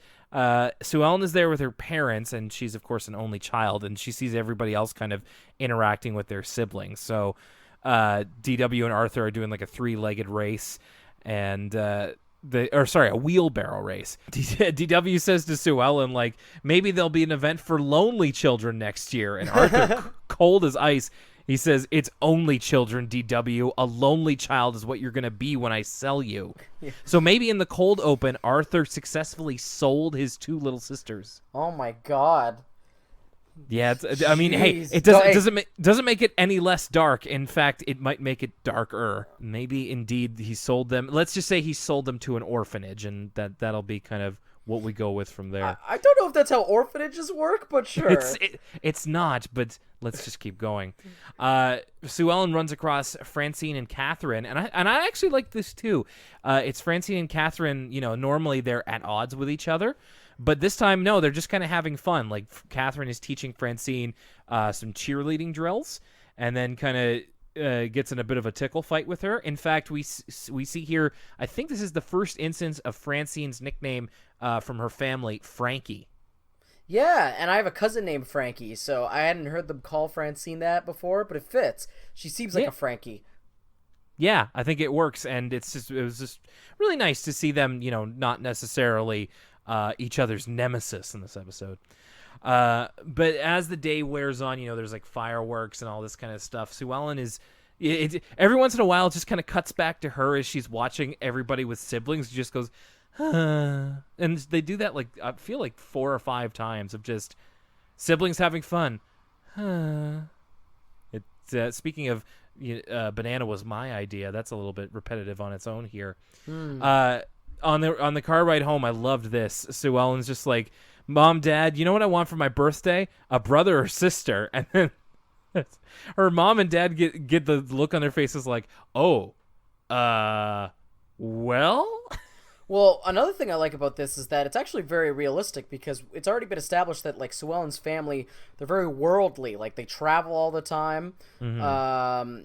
Sue Ellen is there with her parents, and she's, of course, an only child, and she sees everybody else kind of interacting with their siblings. So DW and Arthur are doing like a three-legged race, and a wheelbarrow race. DW says to Sue Ellen, like, maybe there'll be an event for lonely children next year. And Arthur, cold as ice, he says, it's only children, DW. A lonely child is what you're going to be when I sell you. Yeah. So maybe in the cold open, Arthur successfully sold his two little sisters. Oh my God. Yeah, it doesn't make it any less dark. In fact, it might make it darker. Maybe indeed he sold them. Let's just say he sold them to an orphanage, and that'll be kind of what we go with from there. I don't know if that's how orphanages work, but sure. It's not, but let's just keep going. Sue Ellen runs across Francine and Catherine, and I actually like this too. It's Francine and Catherine. You know, normally they're at odds with each other. But this time, no, they're just kind of having fun. Like, Catherine is teaching Francine some cheerleading drills, and then kind of gets in a bit of a tickle fight with her. In fact, we see here, I think this is the first instance of Francine's nickname from her family, Frankie. Yeah, and I have a cousin named Frankie, so I hadn't heard them call Francine that before, but it fits. She seems like a Frankie. Yeah, I think it works, and it was just really nice to see them, you know, not necessarily each other's nemesis in this episode. But as the day wears on, you know, there's like fireworks and all this kind of stuff. Sue Ellen every once in a while, it just kind of cuts back to her as she's watching everybody with siblings. She just goes, and they do that like, I feel like 4 or 5 times of just siblings having fun. Speaking of, banana was my idea. That's a little bit repetitive on its own here. On the car ride home, I loved this. Sue Ellen's just like, Mom, Dad, you know what I want for my birthday? A brother or sister. And then her mom and dad get the look on their faces like, oh, well? Well, another thing I like about this is that it's actually very realistic because it's already been established that, like, Sue Ellen's family, they're very worldly. Like, they travel all the time. Mm-hmm.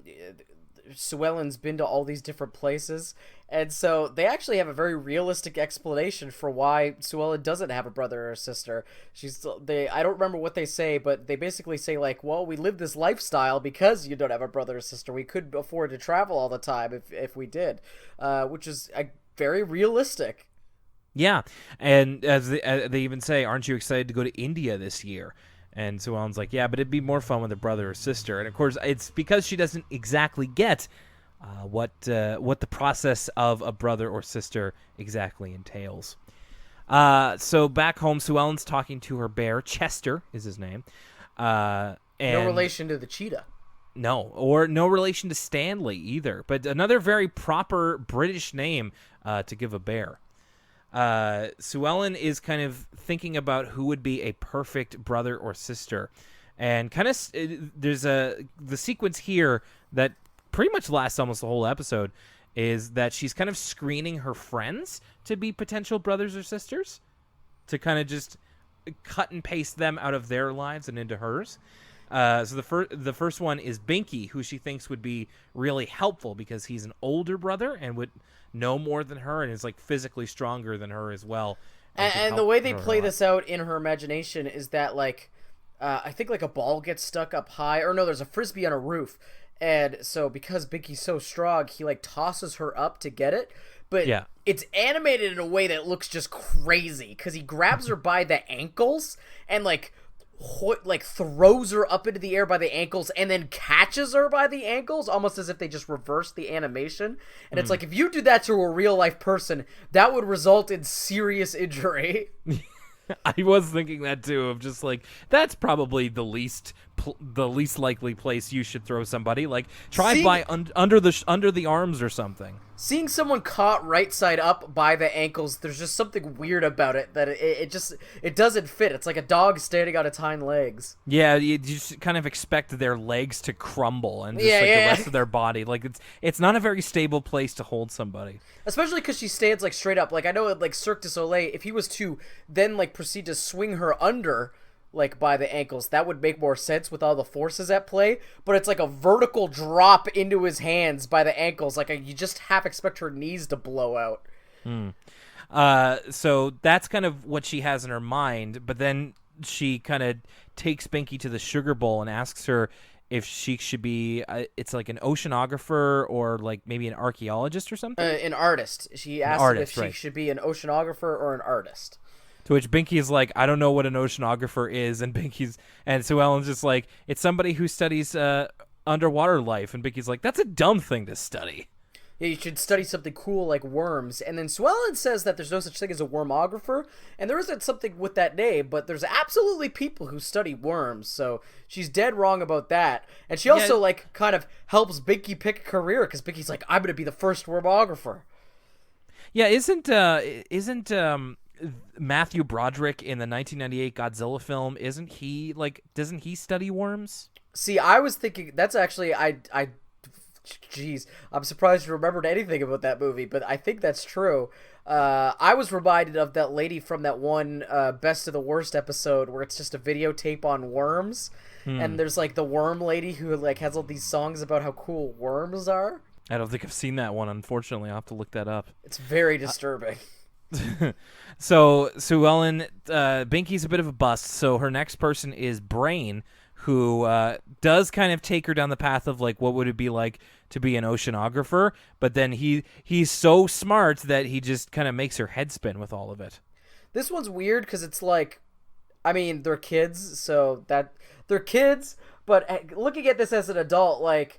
Sue Ellen's been to all these different places, and so they actually have a very realistic explanation for why Sue Ellen doesn't have a brother or a sister. I don't remember what they say, but they basically say like, well, we live this lifestyle because you don't have a brother or sister. We could afford to travel all the time if we did, which is very realistic. Yeah, and as they even say, aren't you excited to go to India this year? And Sue Ellen's like, yeah, but it'd be more fun with a brother or sister. And of course, it's because she doesn't exactly get what the process of a brother or sister exactly entails. So back home, Sue Ellen's talking to her bear. Chester is his name. And No relation to the cheetah. No, or no relation to Stanley either. But another very proper British name to give a bear. Sue Ellen is kind of thinking about who would be a perfect brother or sister, and kind of there's the sequence here that pretty much lasts almost the whole episode is that she's kind of screening her friends to be potential brothers or sisters, to kind of just cut and paste them out of their lives and into hers. So the first one is Binky, who she thinks would be really helpful because he's an older brother and would know more than her and is like physically stronger than her as well. And the way they play this out in her imagination is that like I think like a ball gets stuck up high, or no, there's a frisbee on a roof, and so because Binky's so strong, he like tosses her up to get it. But yeah, it's animated in a way that looks just crazy because he grabs her by the ankles and like throws her up into the air by the ankles and then catches her by the ankles, almost as if they just reversed the animation. And it's like, if you do that to a real life person, that would result in serious injury. I was thinking that too, of just like, that's probably the least likely place you should throw somebody. Like, try by under the arms or something. Seeing someone caught right side up by the ankles, there's just something weird about it that it doesn't fit. It's like a dog standing on its hind legs. Yeah, you just kind of expect their legs to crumble and just the rest of their body. Like it's not a very stable place to hold somebody. Especially because she stands like straight up. Like I know at like Cirque du Soleil, if he was to then like proceed to swing her under like by the ankles, that would make more sense with all the forces at play, but it's like a vertical drop into his hands by the ankles, like you just half expect her knees to blow out. So that's kind of what she has in her mind, but then she kind of takes Binky to the sugar bowl and asks her if she should be it's like an oceanographer or like maybe an archaeologist or something. An artist. She asked if she should be an oceanographer or an artist. To which Binky's like, I don't know what an oceanographer is, and Sue Ellen's just like, it's somebody who studies underwater life, and Binky's like, that's a dumb thing to study. Yeah, you should study something cool like worms. And then Sue Ellen says that there's no such thing as a wormographer, and there isn't something with that name, but there's absolutely people who study worms, so she's dead wrong about that. And she also like kind of helps Binky pick a career, because Binky's like, I'm gonna be the first wormographer. Yeah, isn't Matthew Broderick in the 1998 Godzilla film, doesn't he study worms? See, I was thinking that's actually Jeez, I'm surprised you remembered anything about that movie, but I think that's true. I was reminded of that lady from that one Best of the Worst episode where it's just a videotape on worms, and there's like the worm lady who like has all these songs about how cool worms are. I don't think I've seen that one, unfortunately. I'll have to look that up. It's very disturbing. So Sue Ellen, Binky's a bit of a bust, so her next person is Brain, who does kind of take her down the path of like what would it be like to be an oceanographer, but then he's so smart that he just kind of makes her head spin with all of it. This one's weird because it's like, I mean, they're kids, so that they're kids, but looking at this as an adult, like,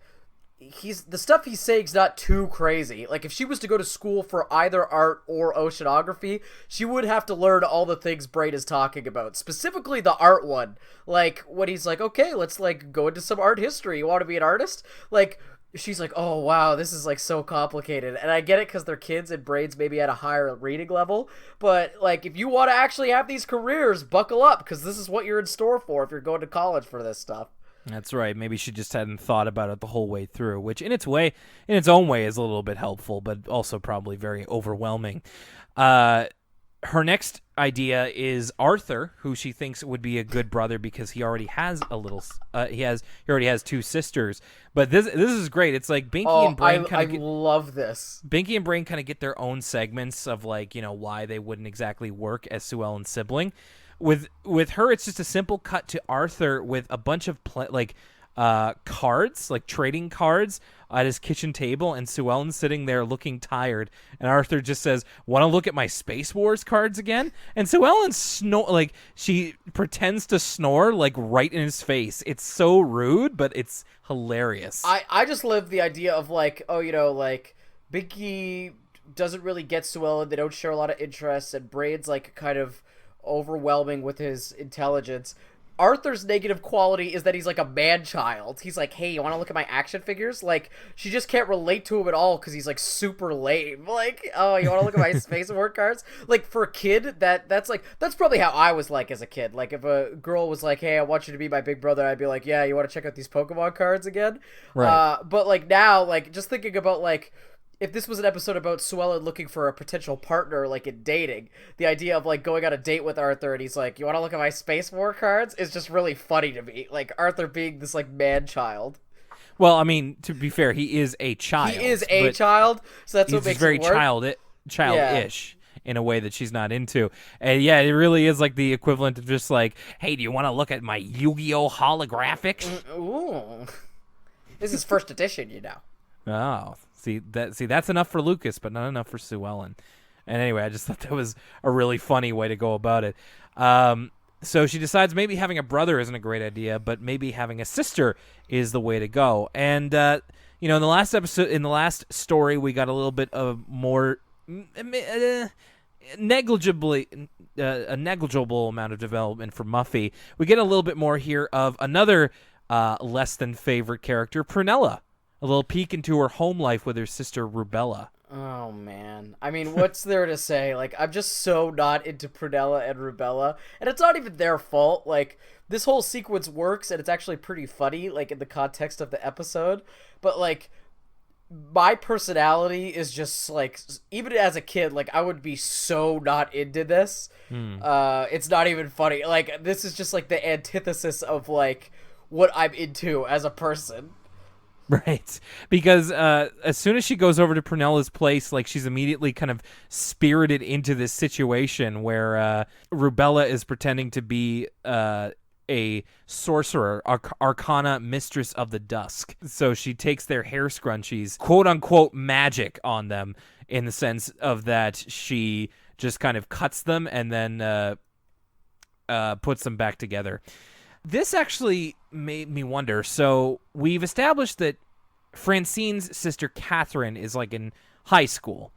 the stuff he's saying's not too crazy. Like, if she was to go to school for either art or oceanography, she would have to learn all the things Brain is talking about. Specifically the art one. Like, when he's like, okay, let's, like, go into some art history. You want to be an artist? Like, she's like, oh, wow, this is, like, so complicated. And I get it because they're kids and Brain's maybe at a higher reading level. But, like, if you want to actually have these careers, buckle up, because this is what you're in store for if you're going to college for this stuff. That's right. Maybe she just hadn't thought about it the whole way through, which in its own way is a little bit helpful, but also probably very overwhelming. her next idea is Arthur, who she thinks would be a good brother because he already has a little. He already has two sisters. But this is great. It's like Binky and Brain I love this. Binky and Brain kind of get their own segments of like, why they wouldn't exactly work as Sue Ellen's sibling. With her, it's just a simple cut to Arthur with a bunch of cards, like trading cards at his kitchen table, and Sue Ellen's sitting there looking tired, and Arthur just says, "Want to look at my Space Wars cards again?" And Sue Ellen she pretends to snore like right in his face. It's so rude, but it's hilarious. I just love the idea of like, Binky doesn't really get Sue Ellen. They don't share a lot of interests, and Braid's like kind of overwhelming with his intelligence. Arthur's negative quality is that he's like a man-child. He's like, hey, you want to look at my action figures? Like, she just can't relate to him at all because he's like super lame. Like, oh, you want to look at my Space Award cards? Like, for a kid, that's probably how I was like as a kid. Like, if a girl was like, hey, I want you to be my big brother, I'd be like, yeah, you want to check out these Pokemon cards again? Right. But like now, like just thinking about like, if this was an episode about Sue Ellen looking for a potential partner, like in dating, the idea of like going on a date with Arthur and he's like, you want to look at my Space War cards, is just really funny to me. Like Arthur being this like man-child. Well, I mean, to be fair, he is a child. He is a child, so that's what makes very it work. childish in a way that she's not into. And yeah, it really is like the equivalent of just like, hey, do you want to look at my Yu-Gi-Oh holographics? Ooh. This is first edition, Oh, see that's enough for Lucas, but not enough for Sue Ellen. And anyway, I just thought that was a really funny way to go about it. So she decides maybe having a brother isn't a great idea, but maybe having a sister is the way to go. And in the last episode, in the last story, we got a little bit of more a negligible amount of development for Muffy. We get a little bit more here of another less than favorite character, Prunella. A little peek into her home life with her sister Rubella. Oh, man. I mean, what's there to say? Like, I'm just so not into Prunella and Rubella. And it's not even their fault. Like, this whole sequence works, and it's actually pretty funny, like, in the context of the episode. But, like, my personality is just, like, even as a kid, like, I would be so not into this. It's not even funny. Like, this is just, like, the antithesis of, like, what I'm into as a person. Right, because as soon as she goes over to Prunella's place, like she's immediately kind of spirited into this situation where Rubella is pretending to be a sorcerer, Arcana Mistress of the Dusk. So she takes their hair scrunchies, quote unquote magic on them, in the sense of that she just kind of cuts them and then puts them back together. This actually made me wonder. So we've established that Francine's sister Catherine is like in high school,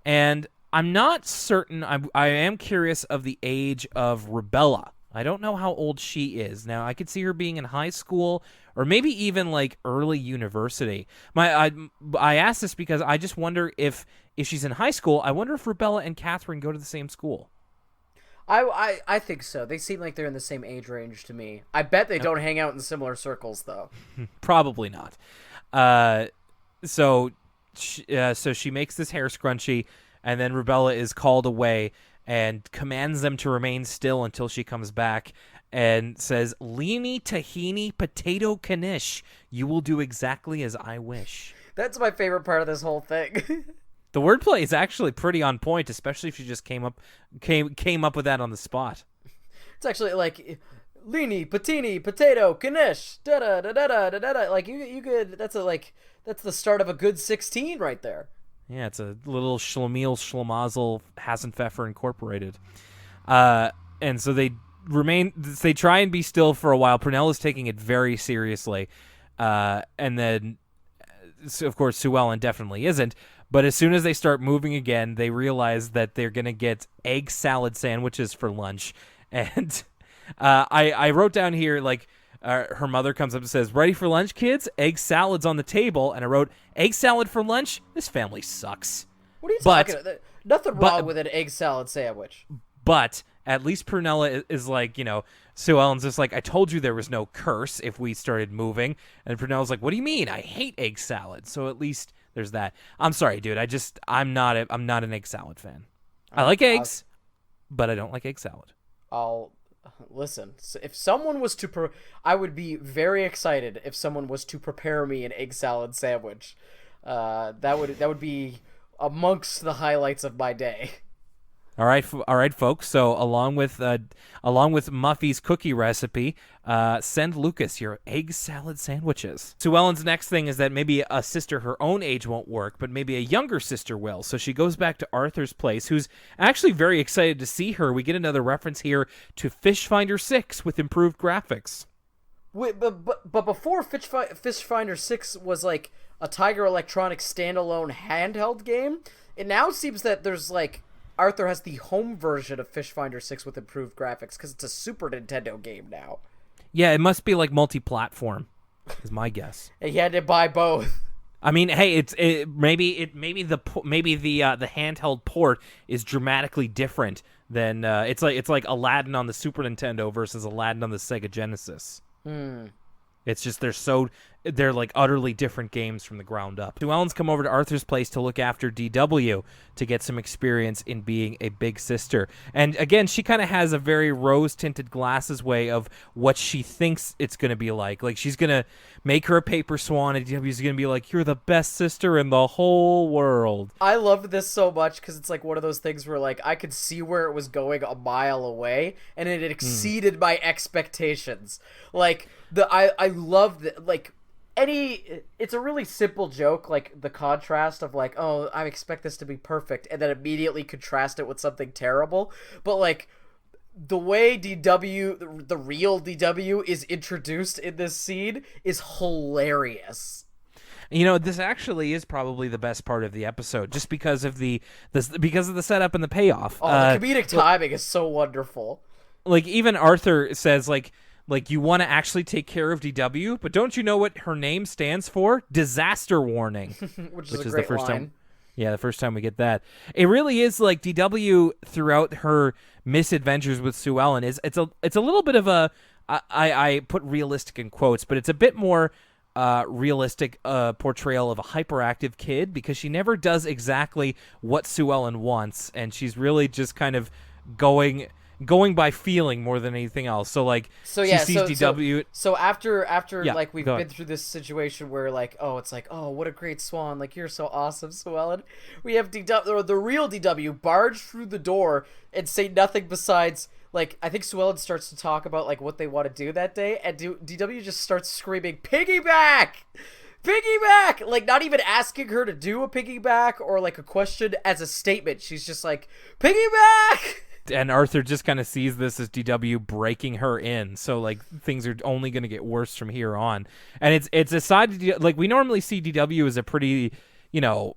and I'm not certain. I am curious of the age of Rubella. I don't know how old she is now. I could see her being in high school or maybe even like early university. I asked this because I just wonder if she's in high school. I wonder if Rubella and Catherine go to the same school. I think so. They seem like they're in the same age range to me. I bet they don't hang out in similar circles, though. Probably not. So she makes this hair scrunchie, and then Rubella is called away and commands them to remain still until she comes back and says, Leany, Tahini, Potato, Knish, you will do exactly as I wish. That's my favorite part of this whole thing. The wordplay is actually pretty on point, especially if you just came up with that on the spot. It's actually like Leany, Patini, Potato, Knish, da da da da da da da. Like you could. That's the start of a good 16 right there. Yeah, it's a little Schlemiel Schlemazel Hassenpfeffer Incorporated. And so they try and be still for a while. Prunella's taking it very seriously, and then of course Sue Ellen definitely isn't. But as soon as they start moving again, they realize that they're going to get egg salad sandwiches for lunch. And I wrote down here, like, her mother comes up and says, ready for lunch, kids? Egg salad's on the table. And I wrote, egg salad for lunch? This family sucks. What are you talking about? Nothing wrong with an egg salad sandwich. But at least Prunella is like, Sue Ellen's just like, I told you there was no curse if we started moving. And Prunella's like, what do you mean? I hate egg salad. So at least there's that. I'm sorry, dude. I'm not an egg salad fan. I like eggs. but I don't like egg salad. I'll listen. If someone was to, I would be very excited if someone was to prepare me an egg salad sandwich. That would be amongst the highlights of my day. All right, folks. So along with Muffy's cookie recipe, send Lucas your egg salad sandwiches. Sue Ellen's next thing is that maybe a sister her own age won't work, but maybe a younger sister will. So she goes back to Arthur's place, who's actually very excited to see her. We get another reference here to Fish Finder 6 with improved graphics. Wait, but before Fish Finder 6 was like a Tiger Electronics standalone handheld game, it now seems that there's like Arthur has the home version of Fish Finder 6 with improved graphics because it's a Super Nintendo game now. Yeah, it must be like multi-platform, is my guess. And he had to buy both. I mean, hey, maybe the handheld port is dramatically different than it's like Aladdin on the Super Nintendo versus Aladdin on the Sega Genesis. It's just they're like utterly different games from the ground up. Sue Ellen's come over to Arthur's place to look after DW to get some experience in being a big sister. And again, she kind of has a very rose-tinted glasses way of what she thinks it's going to be like. Like, she's going to make her a paper swan, and DW's going to be like, you're the best sister in the whole world. I loved this so much because it's like one of those things where like I could see where it was going a mile away, and it exceeded my expectations. Like, I love that, like, it's a really simple joke, like the contrast of like, oh, I expect this to be perfect, and then immediately contrast it with something terrible. But like the way DW, the real DW, is introduced in this scene is hilarious. You know, this actually is probably the best part of the episode, just because of the setup and the payoff. Oh, the comedic timing is so wonderful. Like, even Arthur says, like you want to actually take care of DW, but don't you know what her name stands for? Disaster warning. Which is a great the first line. time. Yeah, the first time we get that. It really is like DW throughout her misadventures with Sue Ellen it's a little bit of a I put realistic in quotes, but it's a bit more realistic portrayal of a hyperactive kid, because she never does exactly what Sue Ellen wants, and she's really just kind of going by feeling more than anything else. So like, she sees DW. So after Yeah, like we've go been ahead. through this situation where like, oh, it's like, oh, what a great swan, like you're so awesome, Sue Ellen. We have DW, or the real DW, barge through the door and say nothing besides like, I think Sue Ellen starts to talk about like what they want to do that day, and DW just starts screaming, "Piggyback! Piggyback!" Like, not even asking her to do a piggyback or like a question as a statement. She's just like, "Piggyback!" And Arthur just kind of sees this as DW breaking her in. So like, things are only going to get worse from here on. And it's a side to like, we normally see DW as a pretty, you know,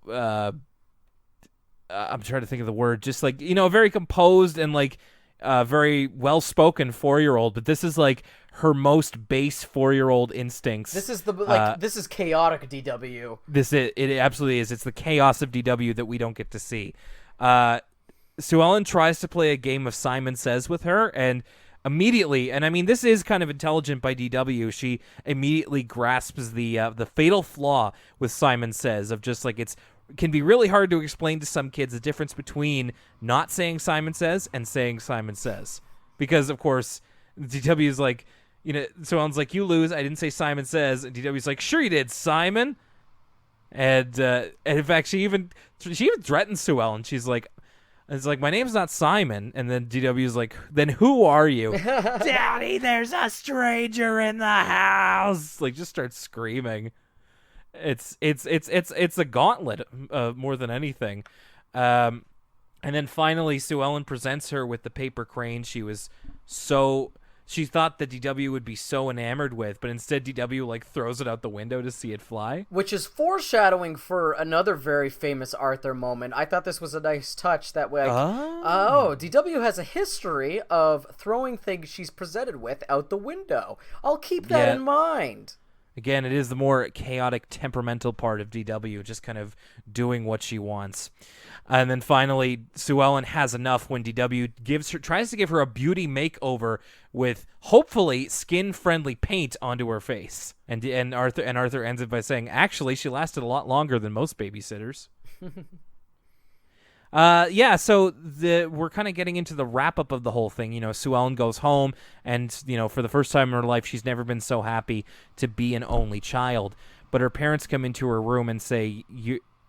I'm trying to think of the word, just like, you know, very composed and like very well-spoken 4-year-old, but this is like her most base 4-year-old instincts. This is this is chaotic DW. It absolutely is. It's the chaos of DW that we don't get to see. Sue Ellen tries to play a game of Simon Says with her, and immediately, and I mean, this is kind of intelligent by DW, she immediately grasps the fatal flaw with Simon Says of just like, it can be really hard to explain to some kids the difference between not saying Simon Says and saying Simon Says. Because, of course, DW is like, you know, Sue Ellen's like, you lose, I didn't say Simon Says, and DW's like, sure you did, Simon. And in fact, she even threatens Sue Ellen. She's like, it's like, my name's not Simon. And then DW's like, then who are you? Daddy, there's a stranger in the house. Like, just starts screaming. It's a gauntlet more than anything. And then finally, Sue Ellen presents her with the paper crane she thought that DW would be so enamored with, but instead DW like throws it out the window to see it fly. Which is foreshadowing for another very famous Arthur moment. I thought this was a nice touch that way. DW has a history of throwing things she's presented with out the window. I'll keep that in mind. Again, it is the more chaotic, temperamental part of DW, just kind of doing what she wants. And then finally, Sue Ellen has enough when DW tries to give her a beauty makeover with hopefully skin-friendly paint onto her face. And Arthur ends it by saying, actually, she lasted a lot longer than most babysitters. Yeah, so we're kind of getting into the wrap-up of the whole thing. You know, Sue Ellen goes home, and, you know, for the first time in her life, she's never been so happy to be an only child. But her parents come into her room and say,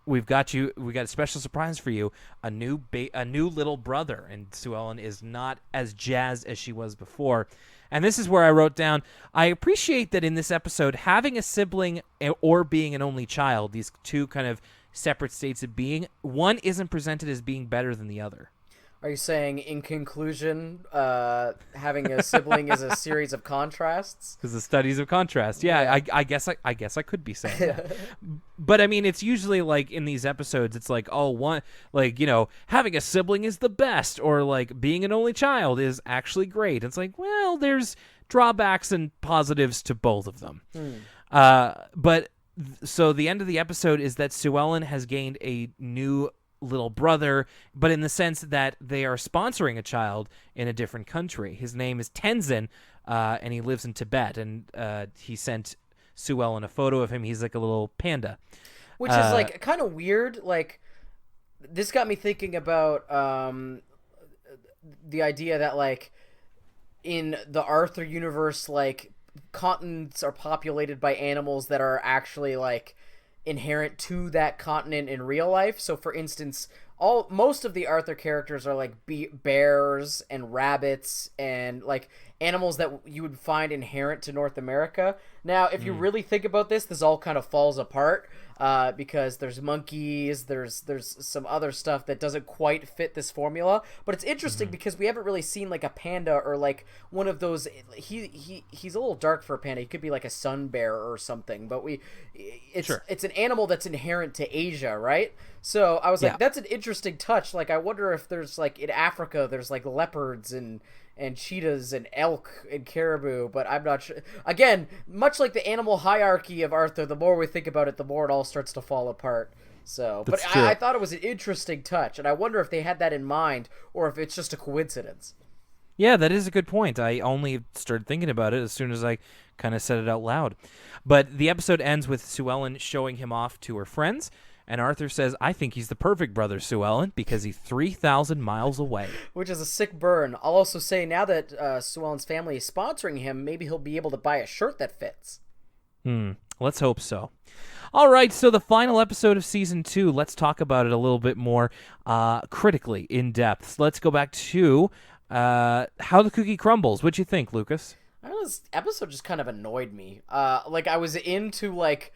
we got a special surprise for you, a new little brother. And Sue Ellen is not as jazzed as she was before. And this is where I wrote down, I appreciate that in this episode, having a sibling or being an only child, these two kind of separate states of being, one isn't presented as being better than the other. Are you saying, in conclusion, having a sibling is a series of contrasts? Because the studies of contrast. Yeah. I guess I could be saying that. But I mean, it's usually like in these episodes, it's like, oh, one, like, you know, having a sibling is the best, or like being an only child is actually great. It's like, well, there's drawbacks and positives to both of them. So the end of the episode is that Sue Ellen has gained a new little brother, but in the sense that they are sponsoring a child in a different country. His name is Tenzin, and he lives in Tibet, and he sent Sue Ellen a photo of him. He's like a little panda. Which is like kind of weird. Like, this got me thinking about the idea that, like, in the Arthur universe, like, continents are populated by animals that are actually, like, inherent to that continent in real life. So, for instance, most of the Arthur characters are like bears and rabbits and like animals that you would find inherent to North America. Now, if you really think about this all kind of falls apart because there's monkeys, there's some other stuff that doesn't quite fit this formula. But it's interesting because we haven't really seen like a panda or like one of those. He's a little dark for a panda. He could be like a sun bear or something. But it's an animal that's inherent to Asia, right? So I was like, that's an interesting touch. Like, I wonder if there's like in Africa, there's like leopards and cheetahs and elk and caribou, but I'm not sure. Again, much like the animal hierarchy of Arthur, the more we think about it, the more it all starts to fall apart. So, but I thought it was an interesting touch, and I wonder if they had that in mind or if it's just a coincidence. Yeah, that is a good point. I only started thinking about it as soon as I kind of said it out loud. But the episode ends with Sue Ellen showing him off to her friends. And Arthur says, I think he's the perfect brother, Sue Ellen, because he's 3,000 miles away. Which is a sick burn. I'll also say now that Sue Ellen's family is sponsoring him, maybe he'll be able to buy a shirt that fits. Let's hope so. All right, so the final episode of Season 2, let's talk about it a little bit more critically, in depth. Let's go back to How the Cookie Crumbles. What'd you think, Lucas? I don't know, this episode just kind of annoyed me. Like, I was into, like,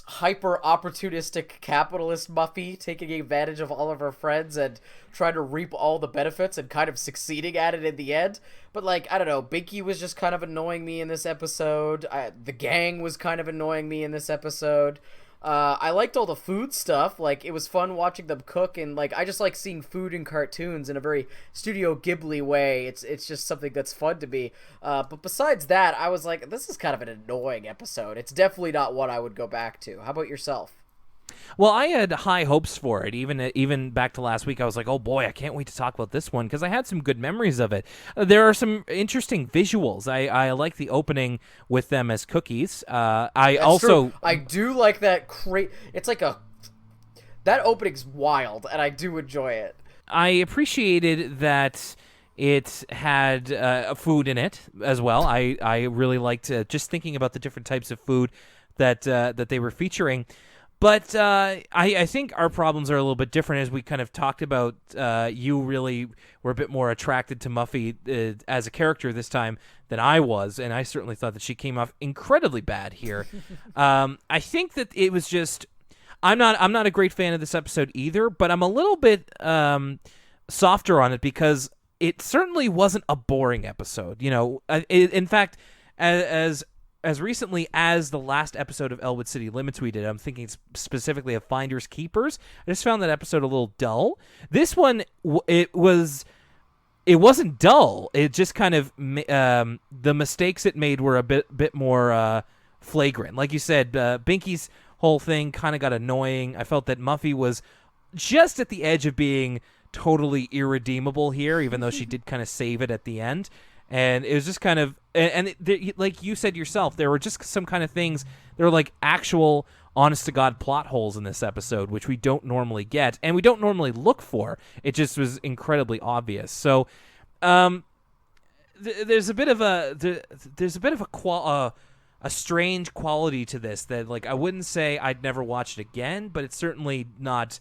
hyper opportunistic capitalist Muffy taking advantage of all of her friends and trying to reap all the benefits and kind of succeeding at it in the end. But like, I don't know, Binky was just kind of annoying me in this episode. The gang was kind of annoying me in this episode. I liked all the food stuff. Like, it was fun watching them cook, and like, I just like seeing food in cartoons in a very Studio Ghibli way. It's just something that's fun to me. But besides that, I was like, this is kind of an annoying episode. It's definitely not one I would go back to. How about yourself? Well, I had high hopes for it. Even back to last week, I was like, oh boy, I can't wait to talk about this one because I had some good memories of it. There are some interesting visuals. I like the opening with them as cookies. That's true. I do like that. It's like that opening's wild, and I do enjoy it. I appreciated that it had food in it as well. I really liked just thinking about the different types of food that they were featuring. But I think our problems are a little bit different, as we kind of talked about. You really were a bit more attracted to Muffy as a character this time than I was, and I certainly thought that she came off incredibly bad here. I think that it was just I'm not a great fan of this episode either, but I'm a little bit softer on it because it certainly wasn't a boring episode. You know, in fact, as recently as the last episode of Elwood City Limits we did, I'm thinking specifically of Finders Keepers. I just found that episode a little dull. This one, it wasn't dull. It just kind of the mistakes it made were a bit more flagrant. Like you said, Binky's whole thing kind of got annoying. I felt that Muffy was just at the edge of being totally irredeemable here, even though she did kind of save it at the end. And it was just kind of, like you said yourself, there were just some kind of things. There were like actual honest-to-God plot holes in this episode, which we don't normally get, and we don't normally look for. It just was incredibly obvious. So there's a bit of a strange quality to this that, like, I wouldn't say I'd never watch it again, but it's certainly not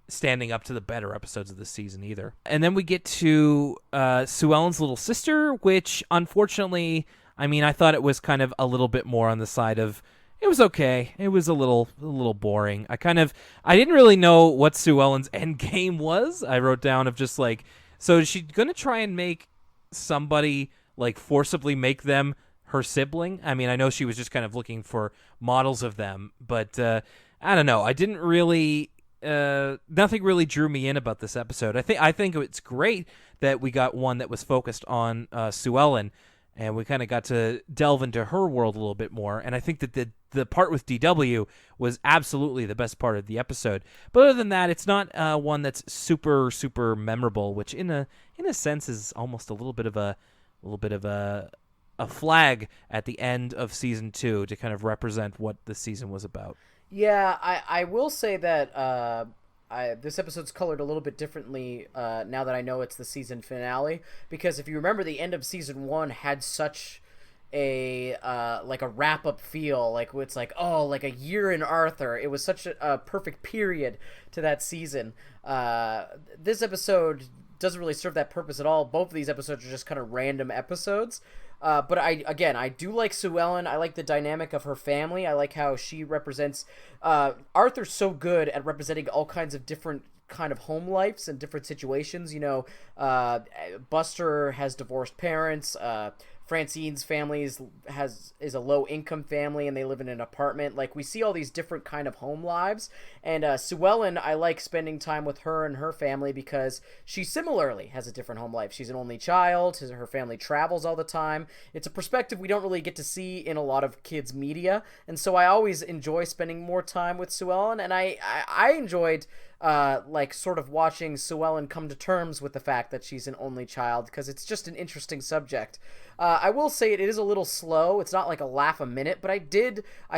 standing up to the better episodes of this season either. And then we get to Sue Ellen's little sister, which unfortunately, I mean, I thought it was kind of a little bit more on the side of, it was okay. It was a little boring. I didn't really know what Sue Ellen's end game was. I wrote down of just like, so is she going to try and make somebody, like, forcibly make them her sibling? I mean, I know she was just kind of looking for models of them, but I don't know. I didn't really, nothing really drew me in about this episode. I think it's great that we got one that was focused on Sue Ellen, and we kind of got to delve into her world a little bit more. And I think that the part with DW was absolutely the best part of the episode. But other than that, it's not one that's super, super memorable, which in a sense is almost a little bit of a flag at the end of season 2 to kind of represent what the season was about. Yeah, I will say that this episode's colored a little bit differently now that I know it's the season finale, because if you remember, the end of season 1 had such a like a wrap-up feel, like it's like, oh, like a year in Arthur. It was such a perfect period to that season. This episode doesn't really serve that purpose at all. Both of these episodes are just kind of random episodes. But I do like Sue Ellen. I like the dynamic of her family. I like how she represents. Arthur's so good at representing all kinds of different kind of home lives and different situations. You know, Buster has divorced parents. Francine's family is a low income family, and they live in an apartment. Like, we see all these different kind of home lives, and Sue Ellen, I like spending time with her and her family because she similarly has a different home life. She's an only child. Her family travels all the time. It's a perspective we don't really get to see in a lot of kids' media, and so I always enjoy spending more time with Sue Ellen, and I enjoyed like sort of watching Sue Ellen come to terms with the fact that she's an only child, because it's just an interesting subject. I will say it is a little slow. It's not like a laugh a minute, but I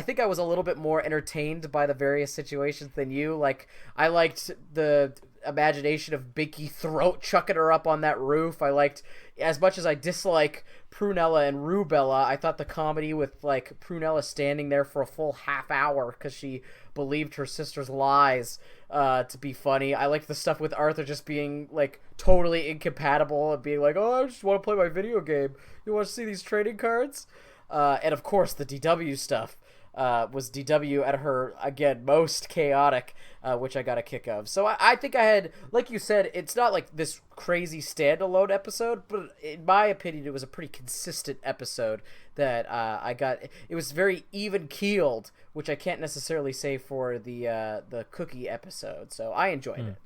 think I was a little bit more entertained by the various situations than you. Like, I liked the imagination of Binky throat chucking her up on that roof. I liked, as much as I dislike Prunella and Rubella, I thought the comedy with, like, Prunella standing there for a full half hour because she believed her sister's lies to be funny. I liked the stuff with Arthur just being, like, totally incompatible and being like, oh, I just want to play my video game. You want to see these trading cards? And, of course, the DW stuff was DW at her, again, most chaotic, which I got a kick of. So I think I had, like you said, it's not like this crazy standalone episode, but in my opinion, it was a pretty consistent episode that I got. It was very even-keeled, which I can't necessarily say for the Cookie episode. So I enjoyed it.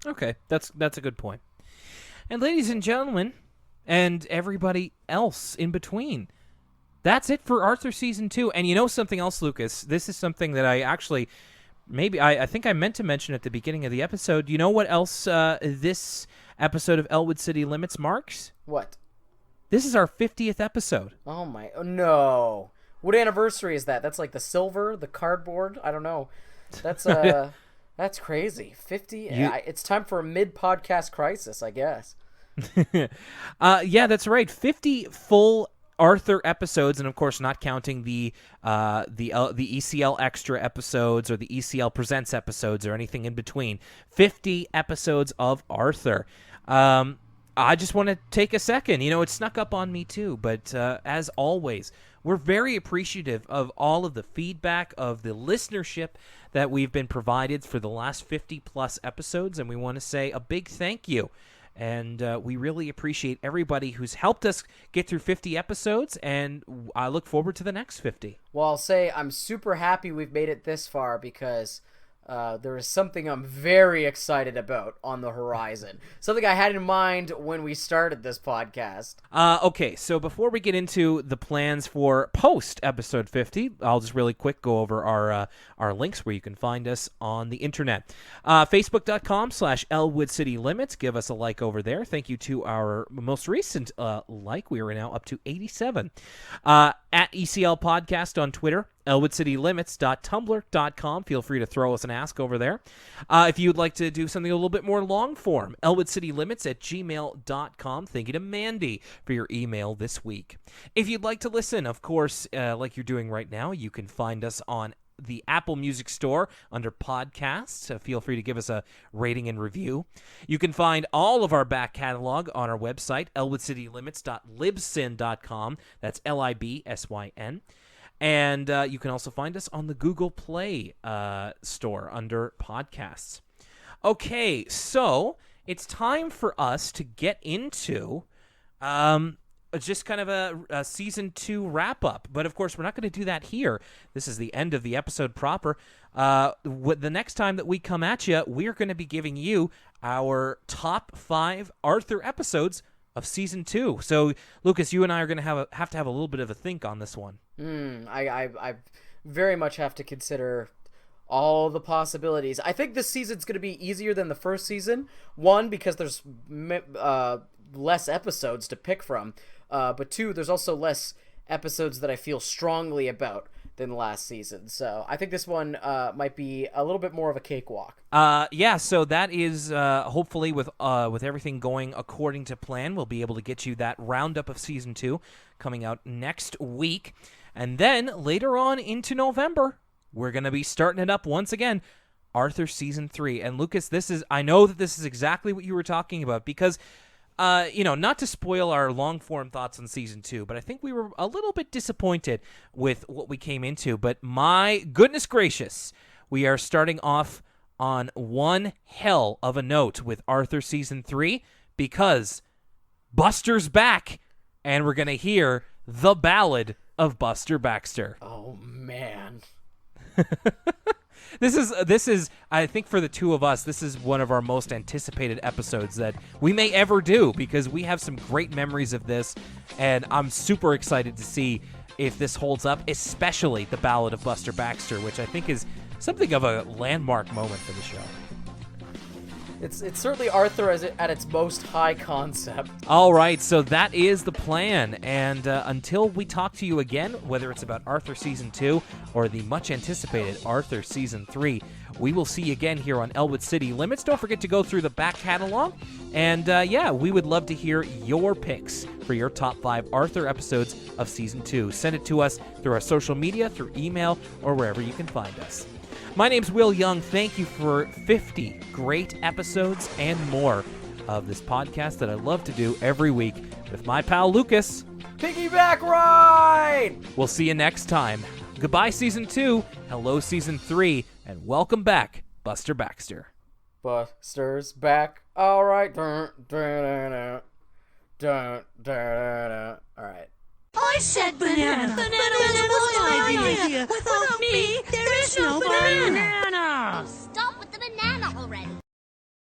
Okay, that's a good point. And ladies and gentlemen, and everybody else in between, that's it for Arthur Season 2. And you know something else, Lucas? This is something that I actually, I think I meant to mention at the beginning of the episode. You know what else this episode of Elwood City Limits marks? What? This is our 50th episode. Oh no. What anniversary is that? That's like the silver, the cardboard? I don't know. That's that's crazy. 50? It's time for a mid-podcast crisis, I guess. Yeah, that's right. 50 full Arthur episodes, and of course not counting the ECL extra episodes or the ECL presents episodes or anything in between. 50 episodes of Arthur. I just want to take a second. You know, it snuck up on me too, but as always, we're very appreciative of all of the feedback, of the listenership that we've been provided for the last 50 plus episodes, and we want to say a big thank you. And we really appreciate everybody who's helped us get through 50 episodes, and I look forward to the next 50. Well, I'll say I'm super happy we've made it this far, because there is something I'm very excited about on the horizon. Something I had in mind when we started this podcast. Okay, so before we get into the plans for post-episode 50, I'll just really quick go over our links where you can find us on the internet. Facebook.com/Elwood City Limits. Give us a like over there. Thank you to our most recent like. We are now up to 87. At ECL Podcast on Twitter, ElwoodCityLimits.tumblr.com. Feel free to throw us an ask over there. If you'd like to do something a little bit more long form, ElwoodCityLimits@gmail.com. Thank you to Mandy for your email this week. If you'd like to listen, of course, like you're doing right now, you can find us on the Apple Music Store under podcasts. So feel free to give us a rating and review. You can find all of our back catalog on our website, ElwoodCityLimits.libsyn.com. That's LIBSYN. And you can also find us on the Google Play store under podcasts. Okay, so it's time for us to get into just kind of a season 2 wrap-up. But, of course, we're not going to do that here. This is the end of the episode proper. The next time that we come at you, we're going to be giving you our top 5 Arthur episodes of season 2. So, Lucas, you and I are going to have to have a little bit of a think on this one. I very much have to consider all the possibilities. I think this season's going to be easier than the first season. One, because there's less episodes to pick from. But 2, there's also less episodes that I feel strongly about than last season. So I think this one might be a little bit more of a cakewalk. Yeah, so that is hopefully with everything going according to plan, we'll be able to get you that roundup of season 2 coming out next week. And then later on into November, we're going to be starting it up once again, Arthur season 3. And Lucas, I know that this is exactly what you were talking about because not to spoil our long-form thoughts on Season 2, but I think we were a little bit disappointed with what we came into. But my goodness gracious, we are starting off on one hell of a note with Arthur Season 3 because Buster's back, and we're going to hear the Ballad of Buster Baxter. Oh, man. This is I think for the two of us, this is one of our most anticipated episodes that we may ever do because we have some great memories of this, and I'm super excited to see if this holds up, especially the Ballad of Buster Baxter, which I think is something of a landmark moment for the show. It's certainly Arthur at its most high concept. All right, so that is the plan. And until we talk to you again, whether it's about Arthur Season 2 or the much-anticipated Arthur Season 3, we will see you again here on Elwood City Limits. Don't forget to go through the back catalog. And, we would love to hear your picks for your top 5 Arthur episodes of Season 2. Send it to us through our social media, through email, or wherever you can find us. My name's Will Young. Thank you for 50 great episodes and more of this podcast that I love to do every week with my pal Lucas. Piggyback ride! We'll see you next time. Goodbye, Season 2. Hello, Season 3. And welcome back, Buster Baxter. Buster's back. All right. All right. I said banana. Banana was my idea. Without me, there is no banana.